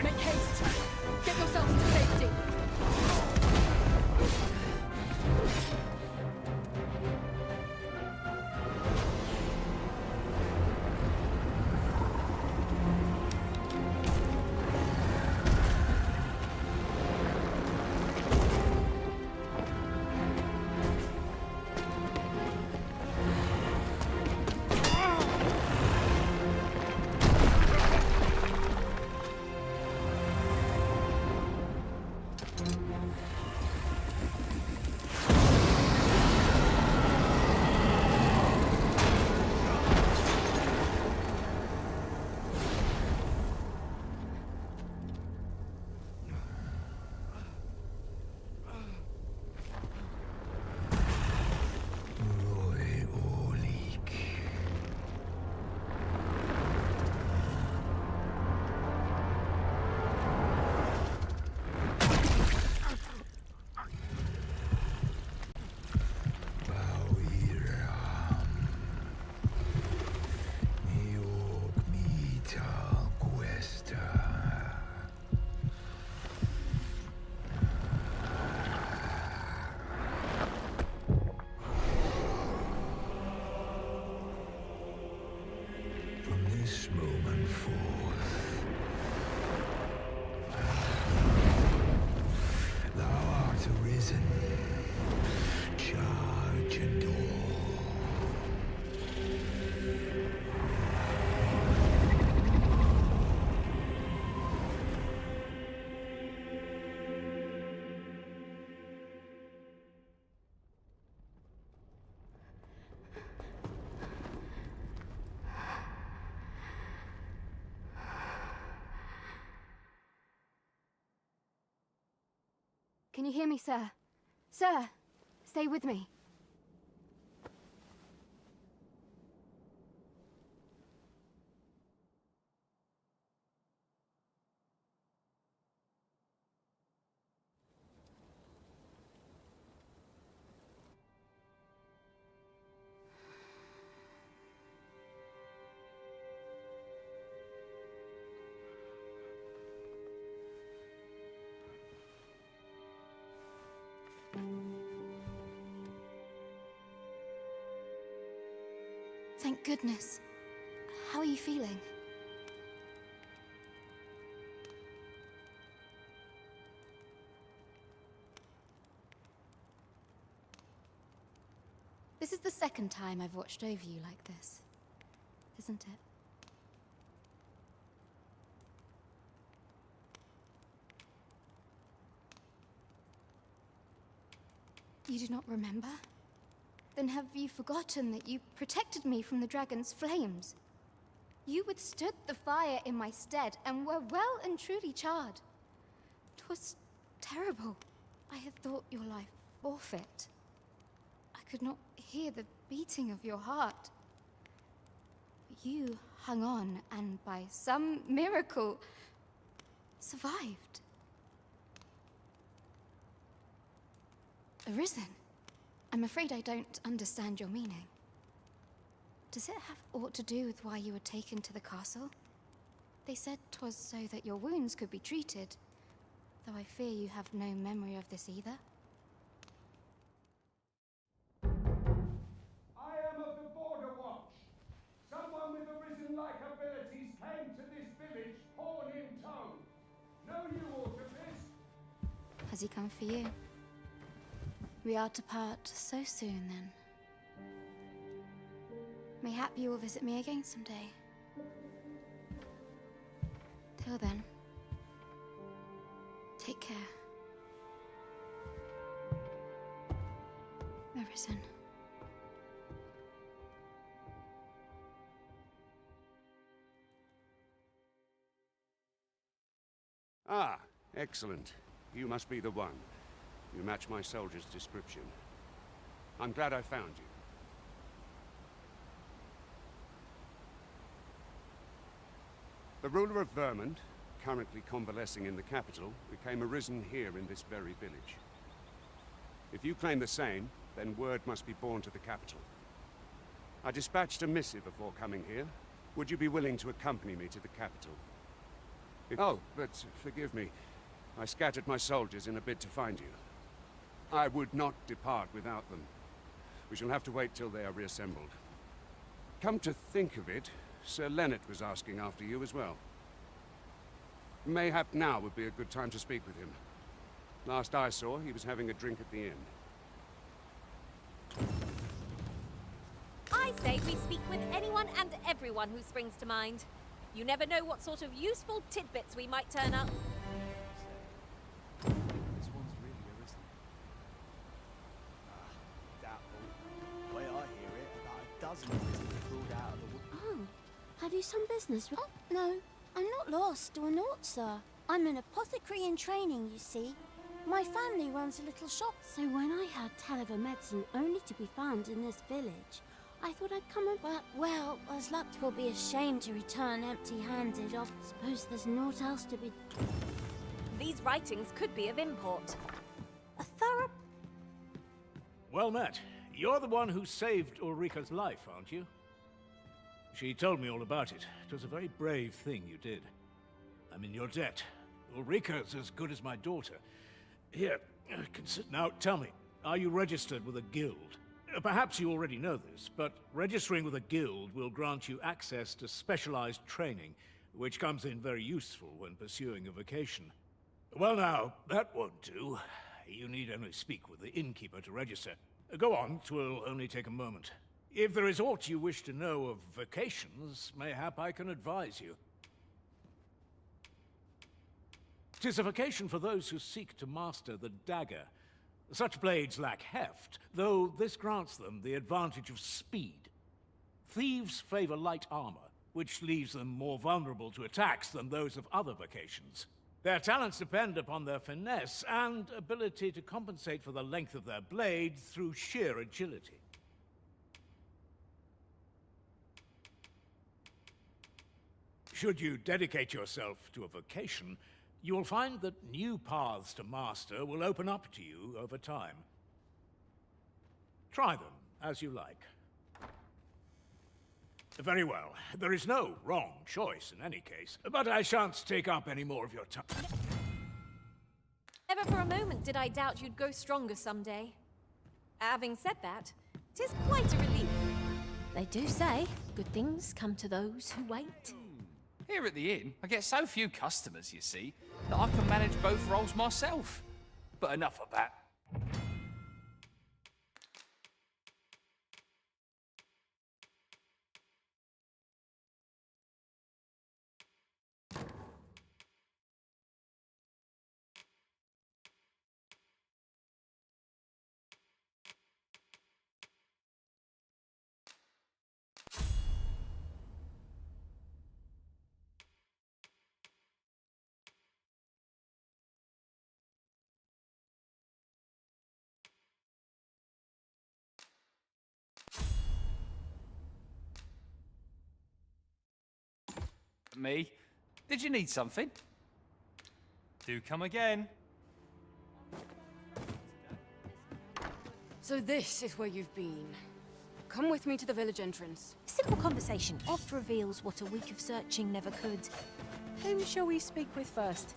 Make haste! Get yourselves to safety! This moment forth, thou art arisen, charge and all. Can you hear me, sir? Sir, stay with me. Thank goodness. How are you feeling? the second time I've watched over you like this, isn't it? You do not remember? Then have you forgotten that you protected me from the dragon's flames? You withstood the fire in my stead and were well and truly charred. 'Twas terrible. I had thought your life forfeit. I could not hear the beating of your heart. But you hung on and by some miracle survived. Arisen? I'm afraid I don't understand your meaning. Does it have aught to do with why you were taken to the castle? They said 'twas so that your wounds could be treated, though I fear you have no memory of this either. I am of the Border Watch. Someone with Arisen-like abilities came to this village, horn in tow. Know you aught of this? Has he come for you? We are to part so soon, then. Mayhap you will visit me again someday. Till then, take care. Arisen. Ah, excellent. You must be the one. You match my soldier's description. I'm glad I found you. The ruler of Vermont, currently convalescing in the capital, became arisen here in this very village. If you claim the same, then word must be borne to the capital. I dispatched a missive before coming here. Would you be willing to accompany me to the capital? Oh, but forgive me. I scattered my soldiers in a bid to find you. I would not depart without them. We shall have to wait till they are reassembled. Come to think of it, Sir Leonard was asking after you as well. Mayhap now would be a good time to speak with him. Last I saw, he was having a drink at the inn. I say we speak with anyone and everyone who springs to mind. You never know what sort of useful tidbits we might turn up. This one's really Arisen. Doubtful. The way I hear it, about a dozen Arisen have crawled out of the wood. Oh, have you some business? Oh, no, I'm not lost or naught, sir. I'm an apothecary in training, you see. My family runs a little shop, so when I heard tell of a medicine only to be found in this village, I thought I'd come and... But, well, as luck will be ashamed to return empty-handed. I suppose there's naught else to be... These writings could be of import. A thorough... Well met. You're the one who saved Ulrika's life, aren't you? She told me all about it. It was a very brave thing you did. I'm in your debt. Ulrika's as good as my daughter. Here, consider... Now, tell me, are you registered with a guild? Perhaps you already know this, but registering with a guild will grant you access to specialized training, which comes in very useful when pursuing a vocation. Well now, that won't do. You need only speak with the innkeeper to register. Go on, 'twill only take a moment. If there is aught you wish to know of vocations, mayhap I can advise you. 'Tis a vocation for those who seek to master the dagger. Such blades lack heft, though this grants them the advantage of speed. Thieves favor light armor, which leaves them more vulnerable to attacks than those of other vocations. Their talents depend upon their finesse and ability to compensate for the length of their blade through sheer agility. Should you dedicate yourself to a vocation, you will find that new paths to master will open up to you over time. Try them as you like. Very well. There is no wrong choice in any case, but I shan't take up any more of your time. Never for a moment did I doubt you'd grow stronger someday. Having said that, 'tis quite a relief. They do say good things come to those who wait. Here at the inn, I get so few customers, you see, that I can manage both roles myself. But enough of that. Me? Did you need something? Do come again. So this is where you've been. Come with me to the village entrance. Simple conversation oft reveals what a week of searching never could. Whom shall we speak with first?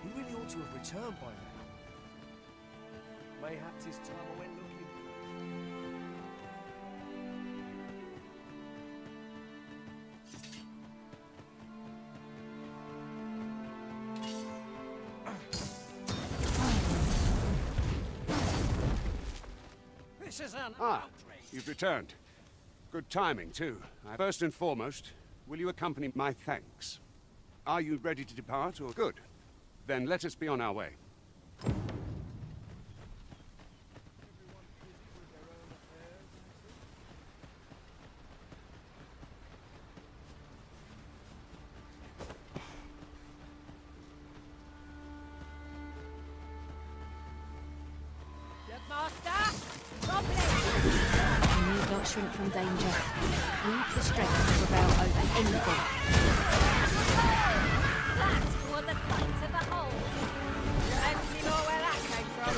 He really ought to have returned by now. Mayhaps his time I went looking. This is an You've returned. Good timing, too. First and foremost, will you accompany my thanks? Are you ready to depart, or good? Then let us be on our way. You need not shrink from danger. We've the strength to prevail over anything. That was a sight to behold. Fancy more where that came from.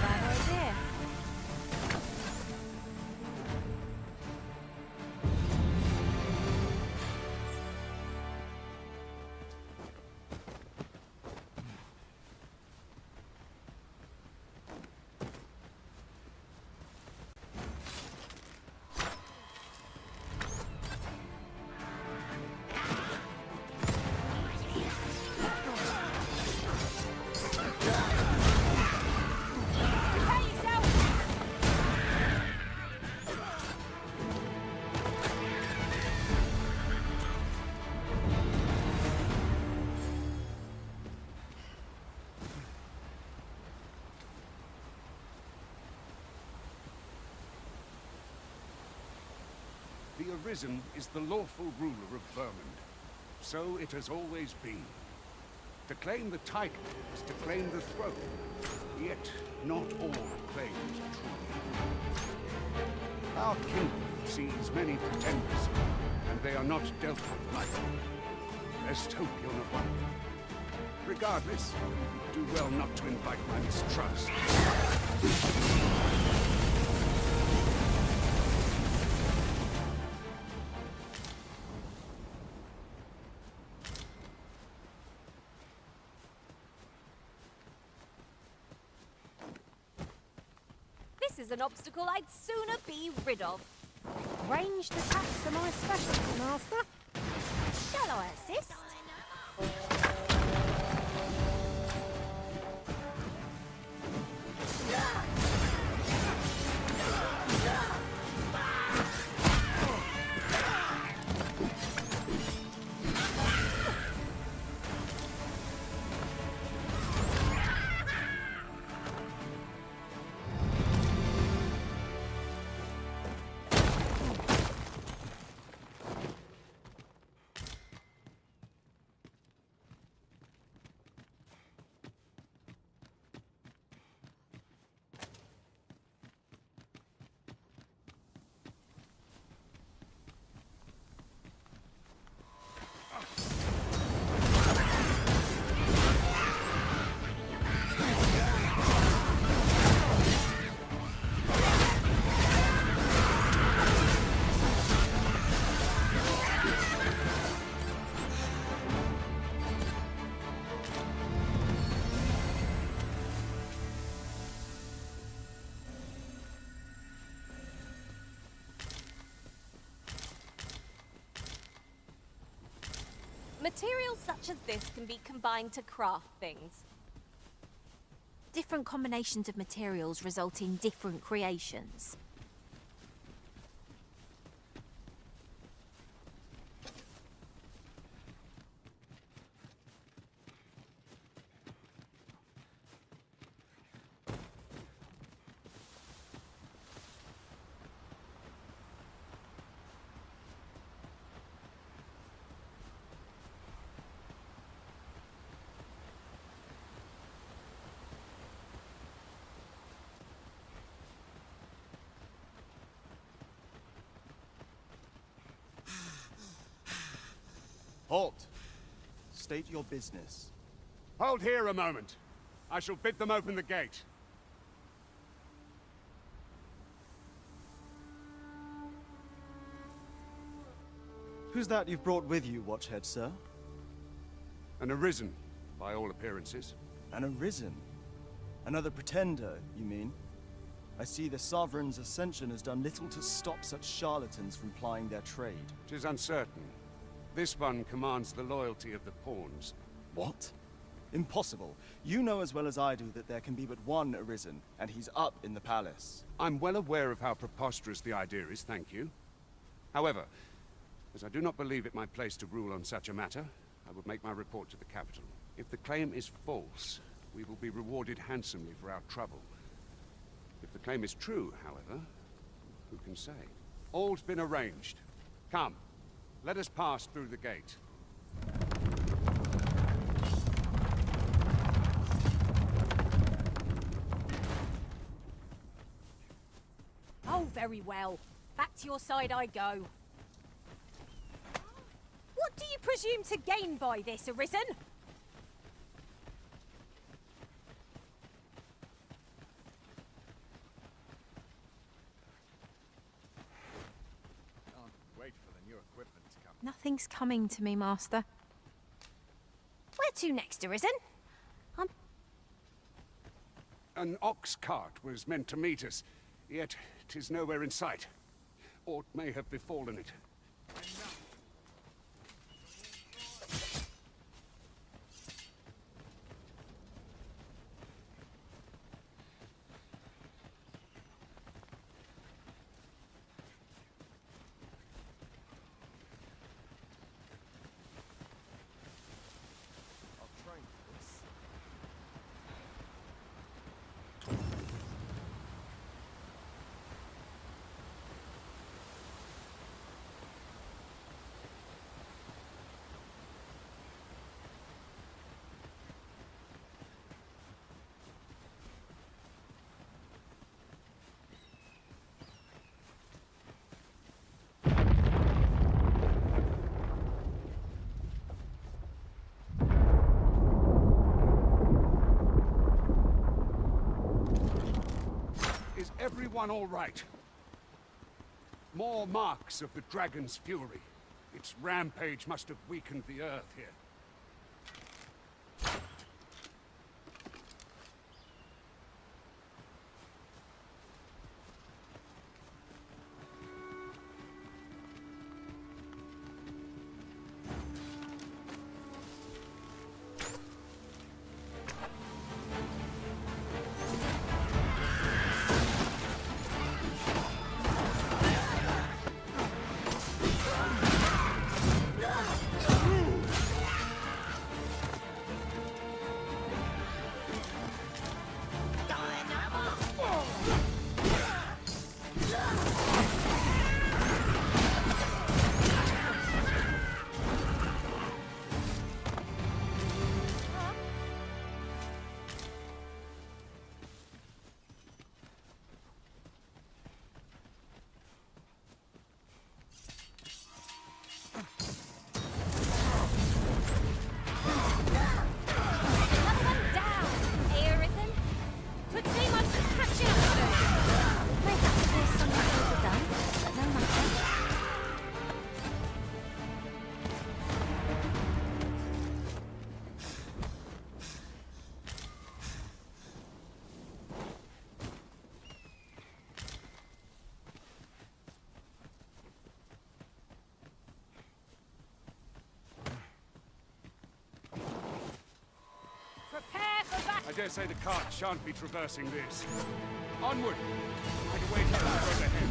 Bad idea. The Arisen is the lawful ruler of Vermund. So it has always been. To claim the title is to claim the throne. Yet, not all claims are true. Our kingdom sees many pretenders, and they are not dealt with lightly. Best hope you're not one of them. Regardless, do well not to invite my mistrust. This is an obstacle I'd sooner be rid of. Ranged attacks are my specialty, Master. Shall I assist? Materials such as this can be combined to craft things. Different combinations of materials result in different creations. Halt! State your business. Hold here a moment. I shall bid them open the gate. Who's that you've brought with you, Watchhead, sir? An arisen, by all appearances. An arisen? Another pretender, you mean? I see the Sovereign's ascension has done little to stop such charlatans from plying their trade. 'Tis uncertain. This one commands the loyalty of the pawns. What? Impossible. You know as well as I do that there can be but one arisen, and he's up in the palace. I'm well aware of how preposterous the idea is, thank you. However, as I do not believe it my place to rule on such a matter, I will make my report to the capital. If the claim is false, we will be rewarded handsomely for our trouble. If the claim is true, however, who can say? All's been arranged. Come, let us pass through the gate. Oh, very well. Back to your side I go. What do you presume to gain by this, Arisen? Can't wait for the new equipment to come. Nothing's coming to me, Master. Where to next, Arisen? An ox cart was meant to meet us, yet 'tis nowhere in sight. Aught may have befallen it. Is everyone all right? More marks of the dragon's fury. Its rampage must have weakened the earth here. I dare say the cart shan't be traversing this. Onward! I'd await her road ahead.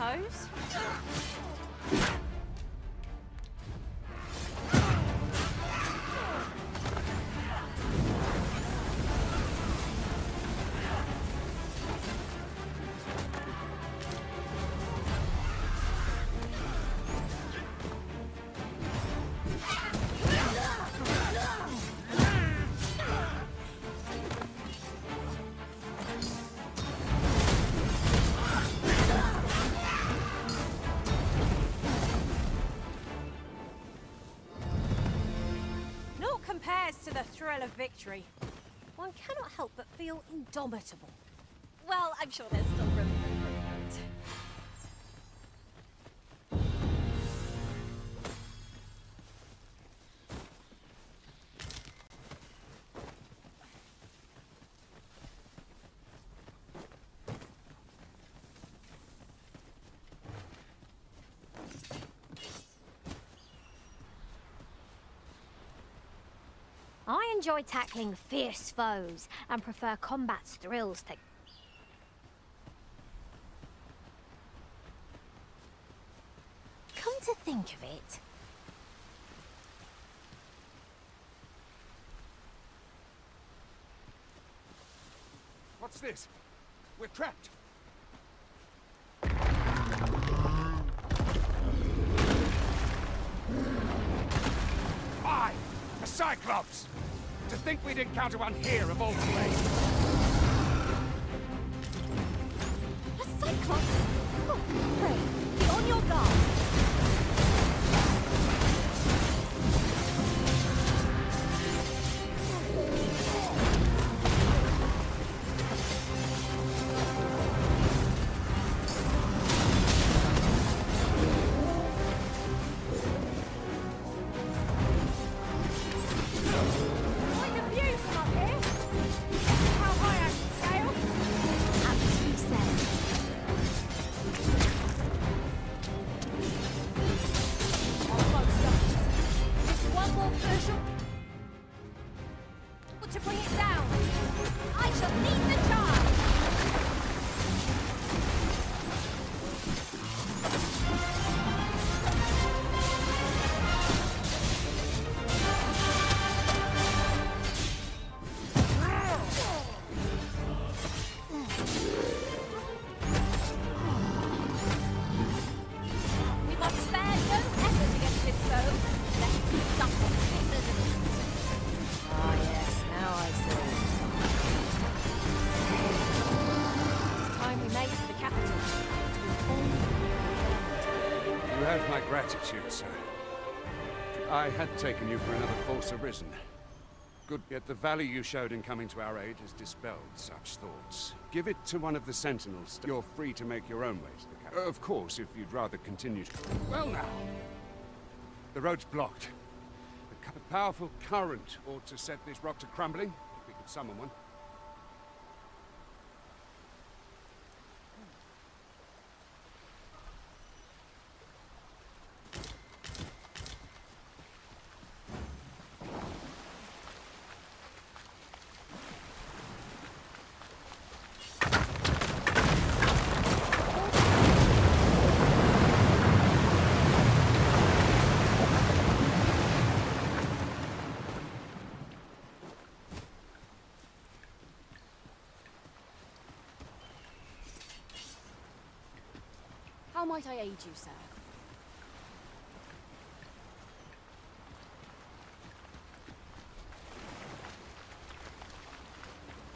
suppose. Compares to the thrill of victory. One cannot help but feel indomitable. Well, I'm sure there's still room for improvement. I enjoy tackling fierce foes and prefer combat's thrills to... Come to think of it... What's this? We're trapped. Fine! A Cyclops! To think we'd encounter one here of all places! A Cyclops? Oh, pray, be on your guard. To bring it down, I shall lead the charge! We must spare no effort against this foe, lest we suffer bitter defeat. Ah, yes, now I see. It's time we made for the capital. You have my gratitude, sir. I had taken you for another false arisen. Good, yet the value you showed in coming to our aid has dispelled such thoughts. Give it to one of the sentinels. You're free to make your own way to the capital. Of course, if you'd rather continue. Well now! The road's blocked. A powerful current ought to set this rock to crumbling, if we could summon one. How might I aid you, sir?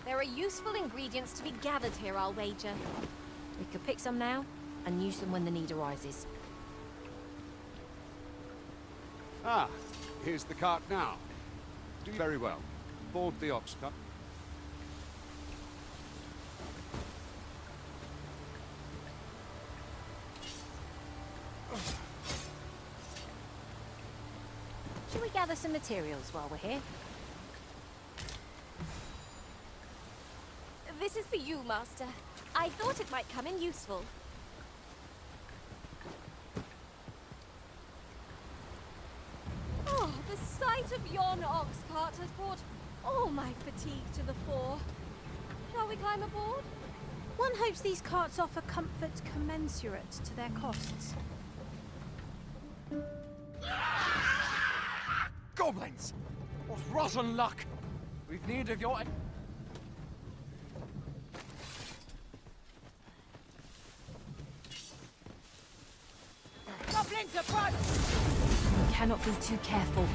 There are useful ingredients to be gathered here, I'll wager. We could pick some now and use them when the need arises. Ah, here's the cart now. Do very well. Board the ox cart. Shall we gather some materials while we're here? This is for you, Master. I thought it might come in useful. Oh, the sight of yon ox cart has brought all my fatigue to the fore. Shall we climb aboard? One hopes these carts offer comfort commensurate to their costs. Goblins! What rotten luck! We've need of your... Goblins approach! Cannot be too careful.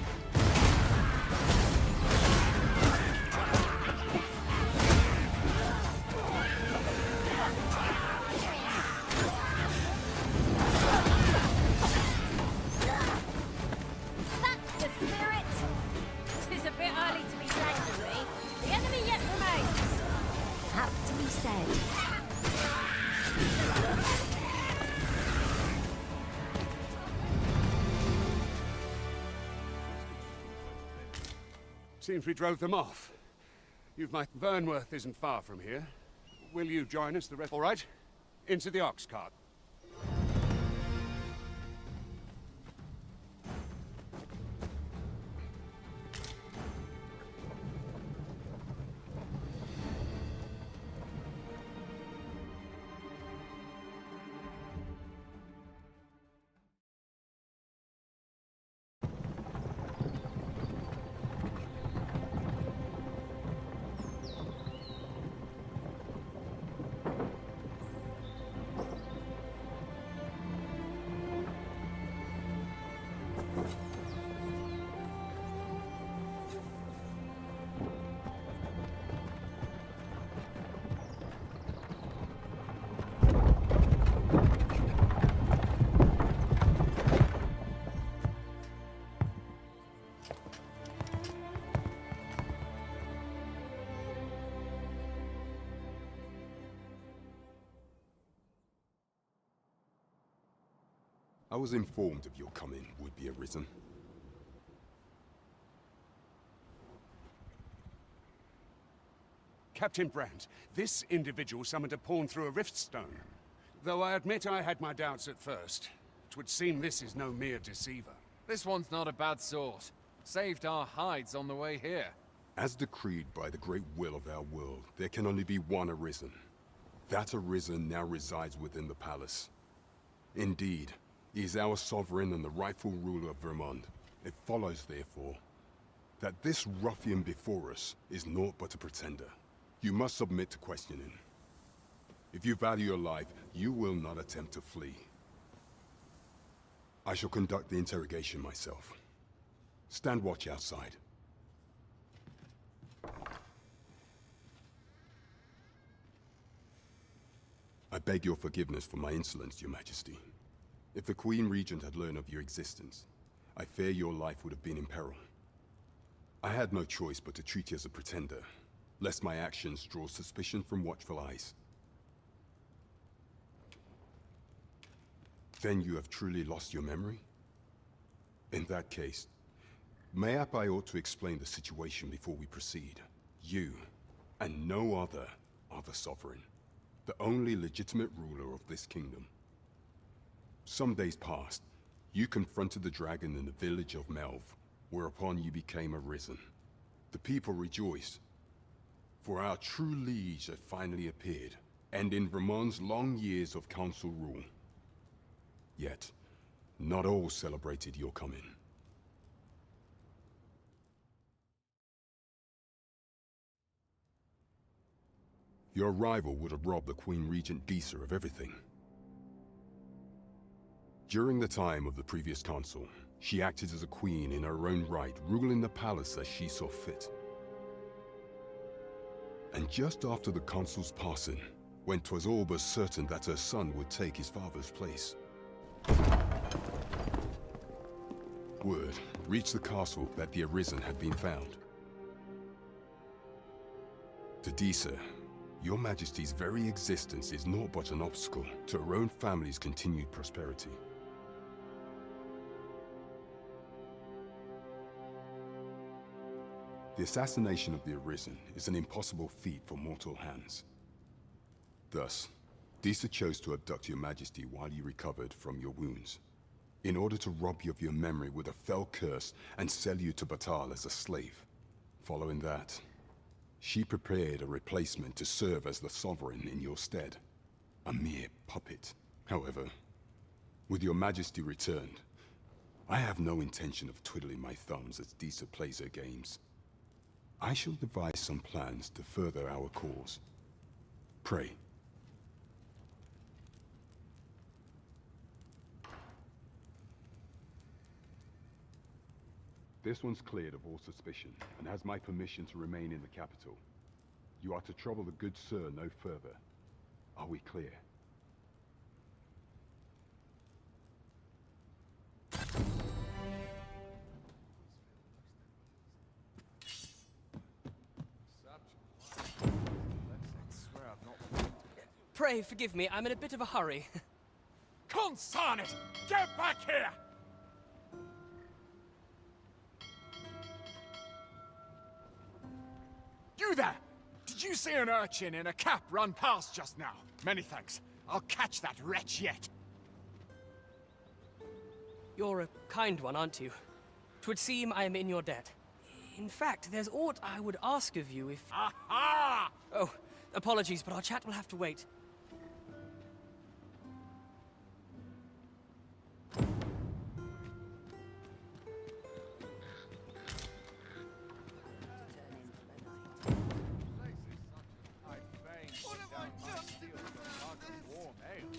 That's the spirit! 'Tis a bit early to be angry. The enemy yet remains. Aptly said. Seems we drove them off. You've my... Vernworth isn't far from here. Will you join us the rest? All right? Into the ox cart. I was informed of your coming would be arisen. Captain Brandt, this individual summoned a pawn through a rift stone. Though I admit I had my doubts at first, it would seem this is no mere deceiver. This one's not a bad sort. Saved our hides on the way here. As decreed by the great will of our world, there can only be one arisen. That arisen now resides within the palace. Indeed, he is our sovereign and the rightful ruler of Vermont. It follows, therefore, that this ruffian before us is naught but a pretender. You must submit to questioning. If you value your life, you will not attempt to flee. I shall conduct the interrogation myself. Stand watch outside. I beg your forgiveness for my insolence, Your Majesty. If the Queen Regent had learned of your existence, I fear your life would have been in peril. I had no choice but to treat you as a pretender, lest my actions draw suspicion from watchful eyes. Then you have truly lost your memory? In that case, mayhap I ought to explain the situation before we proceed. You, and no other, are the sovereign, the only legitimate ruler of this kingdom. Some days past, you confronted the dragon in the village of Melv, whereupon you became arisen. The people rejoiced, for our true liege had finally appeared, ending Vermont's long years of council rule. Yet, not all celebrated your coming. Your arrival would have robbed the Queen Regent Disa of everything. During the time of the previous consul, she acted as a queen in her own right, ruling the palace as she saw fit. And just after the consul's passing, when 'twas all but certain that her son would take his father's place, word reached the castle that the Arisen had been found. To Disa, Your Majesty's very existence is naught but an obstacle to her own family's continued prosperity. The assassination of the Arisen is an impossible feat for mortal hands. Thus, Disa chose to abduct Your Majesty while you recovered from your wounds, in order to rob you of your memory with a fell curse and sell you to Batal as a slave. Following that, She prepared a replacement to serve as the sovereign in your stead. A mere puppet. However, with your majesty returned, I have no intention of twiddling my thumbs as Disa plays her games. I shall devise some plans to further our cause. Pray. This one's cleared of all suspicion, and has my permission to remain in the capital. You are to trouble the good sir no further. Are we clear? Pray forgive me, I'm in a bit of a hurry. Consign it! Get back here! You there! Did you see an urchin in a cap run past just now? Many thanks. I'll catch that wretch yet. You're a kind one, aren't you? 'Twould seem I am in your debt. In fact, there's aught I would ask of you if... Aha! Oh, apologies, but our chat will have to wait.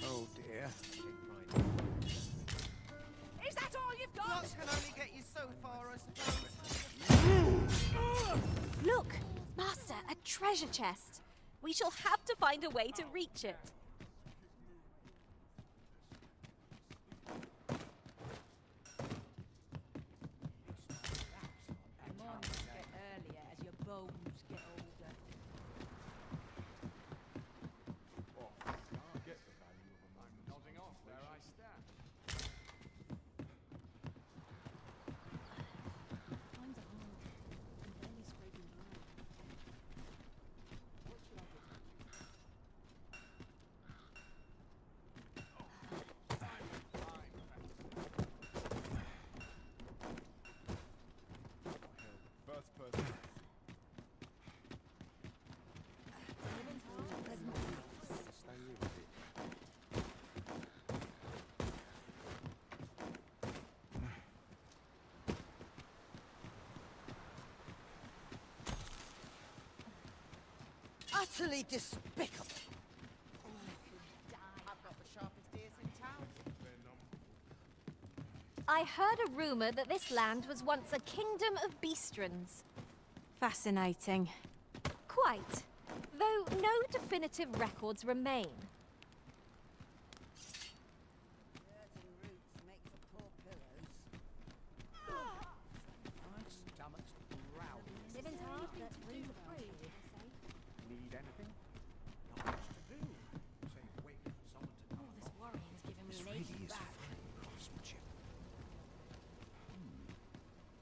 Oh dear. Is that all you've got? Locks can only get you so far, I suppose. Look, Master, a treasure chest. We shall have to find a way to reach it. Mornings get earlier as your bones get older. I'm nodding off where I stand. Times are hard. I'm barely scraping by. What should I do? First person. Utterly despicable. I've got the sharpest ears in town. I heard a rumor that this land was once a kingdom of beastrons. Fascinating. Quite. Though no definitive records remain. Certain roots make for poor pillows. My stomach's growling. Living hard, but room free. Need anything? Not much to do. Say, wait for someone to come. This worrying's giving me This an really aching is back. fine craftsmanship.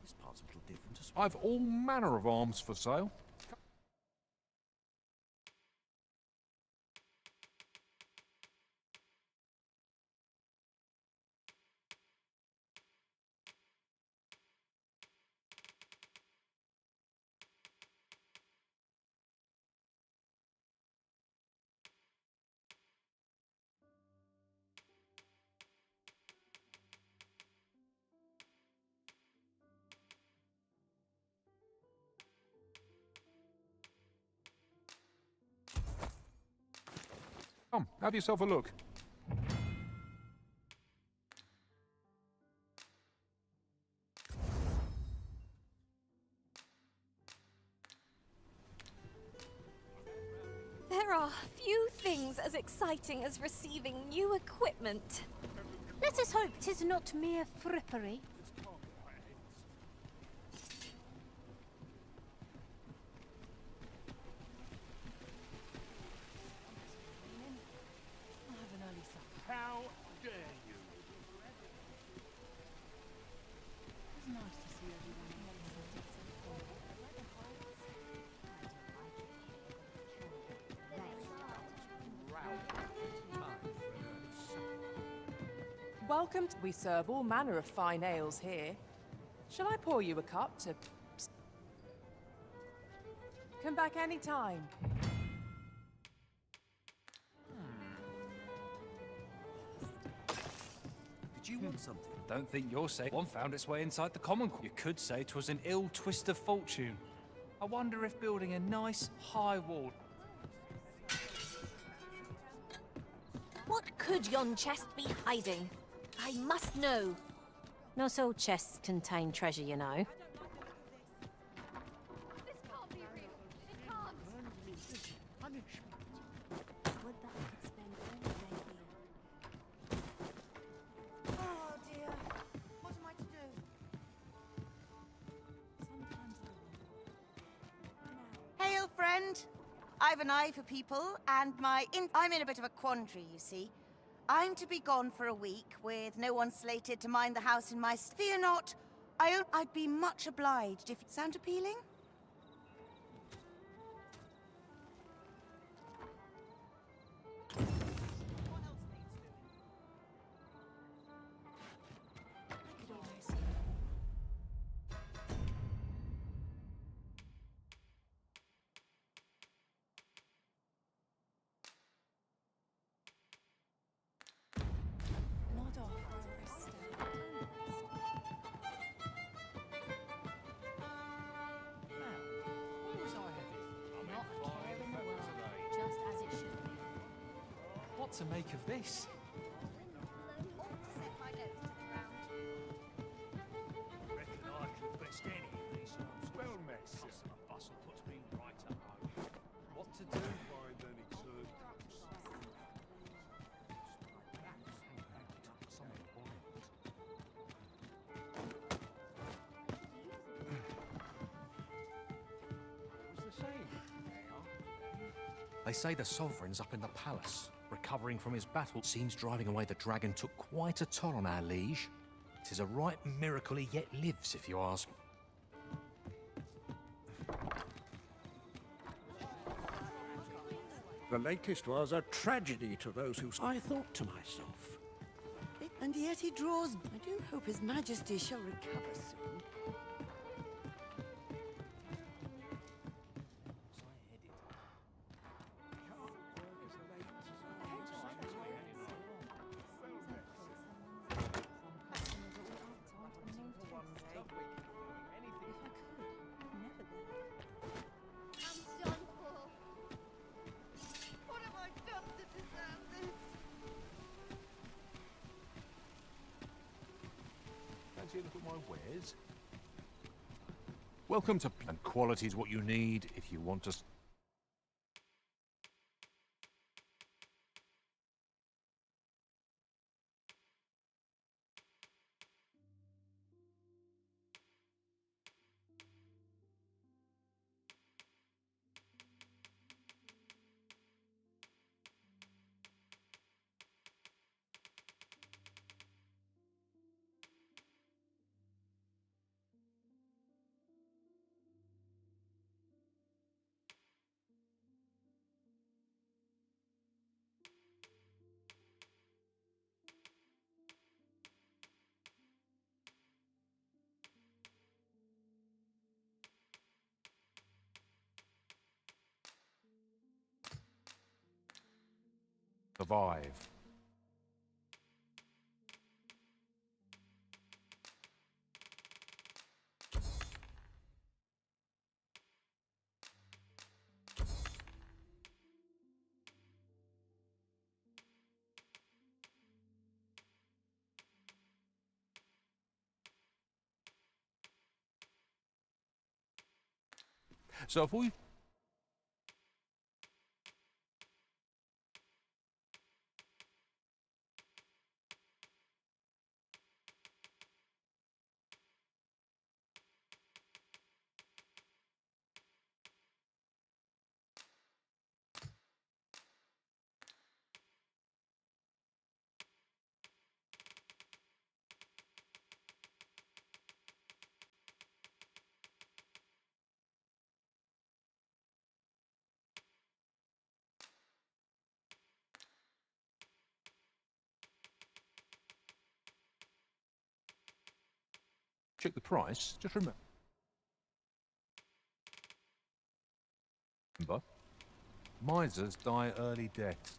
This part's a little different as I've all manner of arms for sale. Come, have yourself a look. There are few things as exciting as receiving new equipment. Let us hope 'tis not mere frippery. I'll have an early supper. How dare you? It's nice to see everyone. Welcome. We serve all manner of fine ales here. Shall I pour you a cup to... Come back anytime. Did you want something? Don't think you're saying one found its way inside the common core. You could say 'twas an ill twist of fortune. I wonder if building a nice high wall. What could yon chest be hiding? I must know. Not all chests contain treasure, you know. This can't be real. It can't. Would that I could spend all day here. Oh dear. What am I to do? Hail, friend. I've an eye for people, and I'm in a bit of a quandary, you see. I'm to be gone for a week, with no one slated to mind the house in my... Fear not. I'd be much obliged if... Sound appealing? Not off where I stand. Where was I headed? Not a care in the world, just as it should be. What to make of this? Reckon I could best any of these spell mess. The bustle puts me right at home. What to do? Find any clue? What's the saying? They say the sovereign's up in the palace, recovering from his battle. Seems driving away the dragon took quite a toll on our liege. 'Tis a right miracle he yet lives, if you ask. The latest was a tragedy to those who... I thought to myself. And yet he draws... I do hope His Majesty shall recover soon. I'm done for. What have I done to deserve this? Fancy a look at my wares? Welcome to... And quality's what you need if you want to... survive. So if we... check the price, just remember... Misers die early deaths.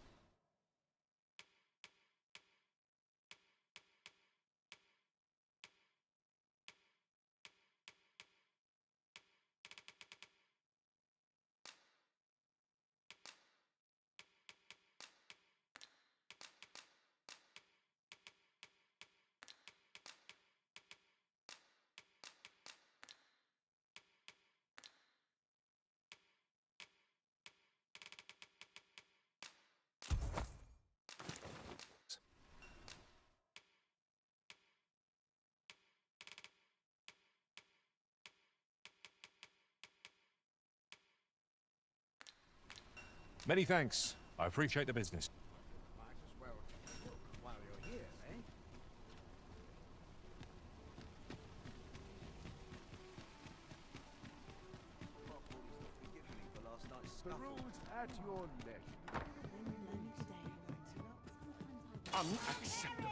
Many thanks. I appreciate the business. Might as well look while you're here, eh? The rules at your leisure. Unacceptable.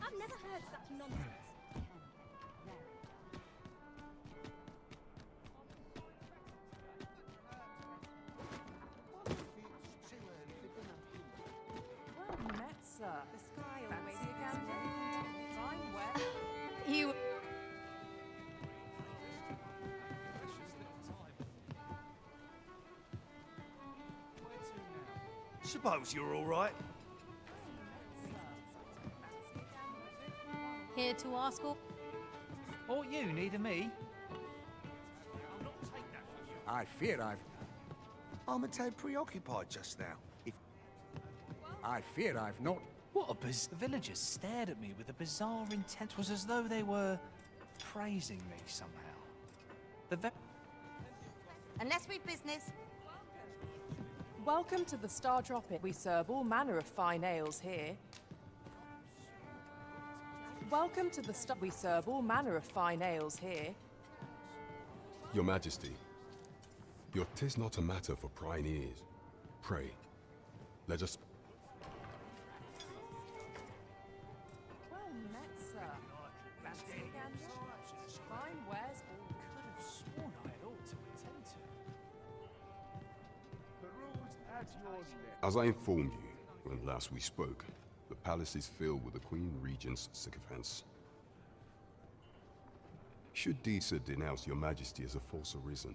I've never heard such nonsense. Well met, sir. The sky Fancy always a gets gander? Fine weather. You... Suppose you're all right. Here to ask all... Or you needing me? I fear I'm a tad preoccupied just now. I fear I've not... What a The villagers stared at me with a bizarre intent. It was as though they were praising me somehow. Unless we've business. Welcome to the Star Tropic. We serve all manner of fine ales here. Welcome to the Star... We serve all manner of fine ales here. Your Majesty, tis not a matter for prying ears. Pray, let us... Well met, sir. Fancy a gander? Fine wares all... Could have sworn I had ought to attend to. The rules at your leisure. As I informed you when last we spoke, the palace is filled with the Queen Regent's sycophants. Should Disa denounce your Majesty as a false arisen?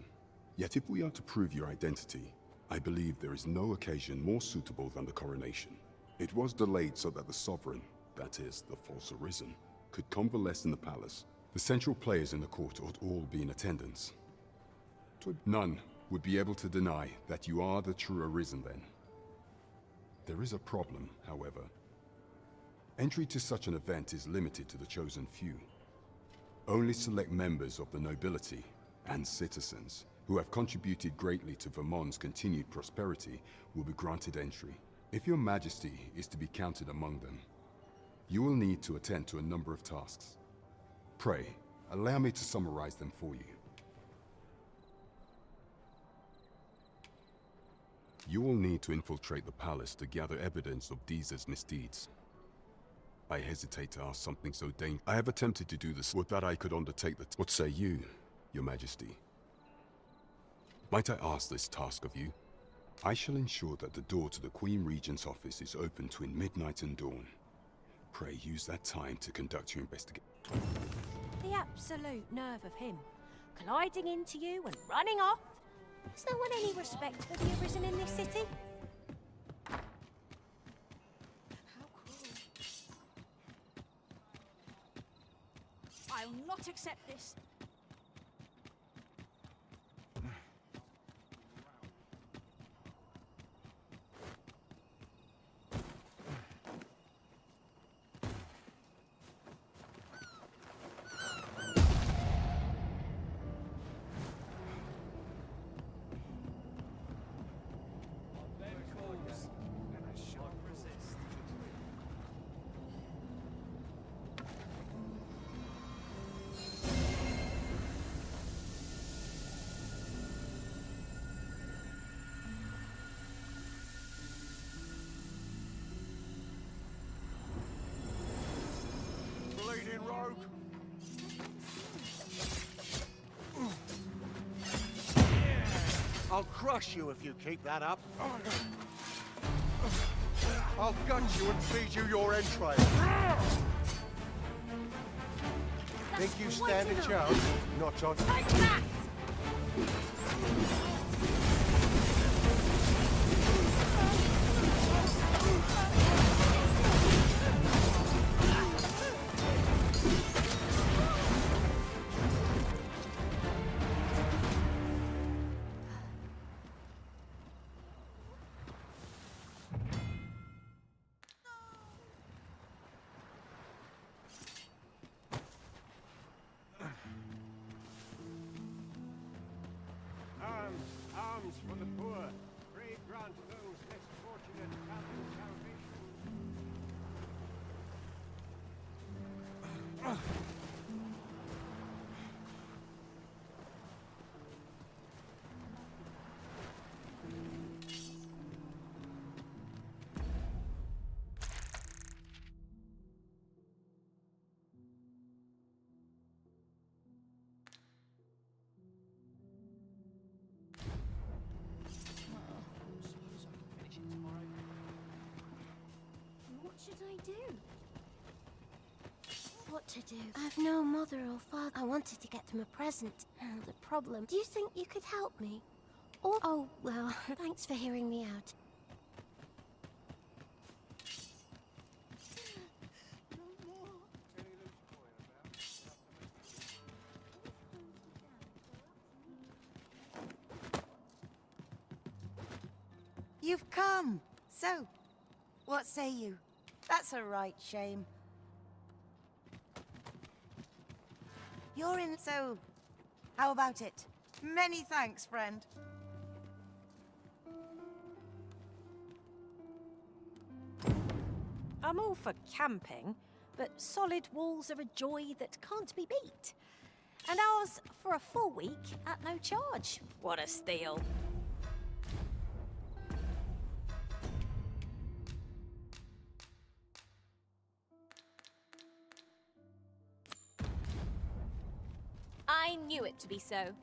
Yet if we are to prove your identity, I believe there is no occasion more suitable than the coronation. It was delayed so that the sovereign, that is, the false arisen, could convalesce in the palace. The central players in the court ought all be in attendance. None would be able to deny that you are the true arisen then. There is a problem, however. Entry to such an event is limited to the chosen few. Only select members of the nobility and citizens who have contributed greatly to Vermont's continued prosperity will be granted entry. If your Majesty is to be counted among them, you will need to attend to a number of tasks. Pray, allow me to summarize them for you. You will need to infiltrate the palace to gather evidence of Disa's misdeeds. I hesitate to ask something so dangerous. I have attempted to do this. Would that I could undertake the... What say you, your Majesty? Might I ask this task of you? I shall ensure that the door to the Queen Regent's office is open between midnight and dawn. Pray use that time to conduct your investigation. The absolute nerve of him. Colliding into you and running off. Has no one any respect for the arisen in this city? I'll not accept this. I'll crush you if you keep that up. I'll gut you and feed you your entrails. Think you stand a chance? Not on... Take that! Arms for the poor. Pray grant those less fortunate Catholic salvation. What should I do? What to do? I've no mother or father. I wanted to get them a present. The problem. Do you think you could help me? Or... Oh, well, thanks for hearing me out. You've come. So, what say you? That's a right shame. You're in, so how about it? Many thanks, friend. I'm all for camping, but solid walls are a joy that can't be beat. And ours for a full week at no charge. What a steal. I knew it to be so.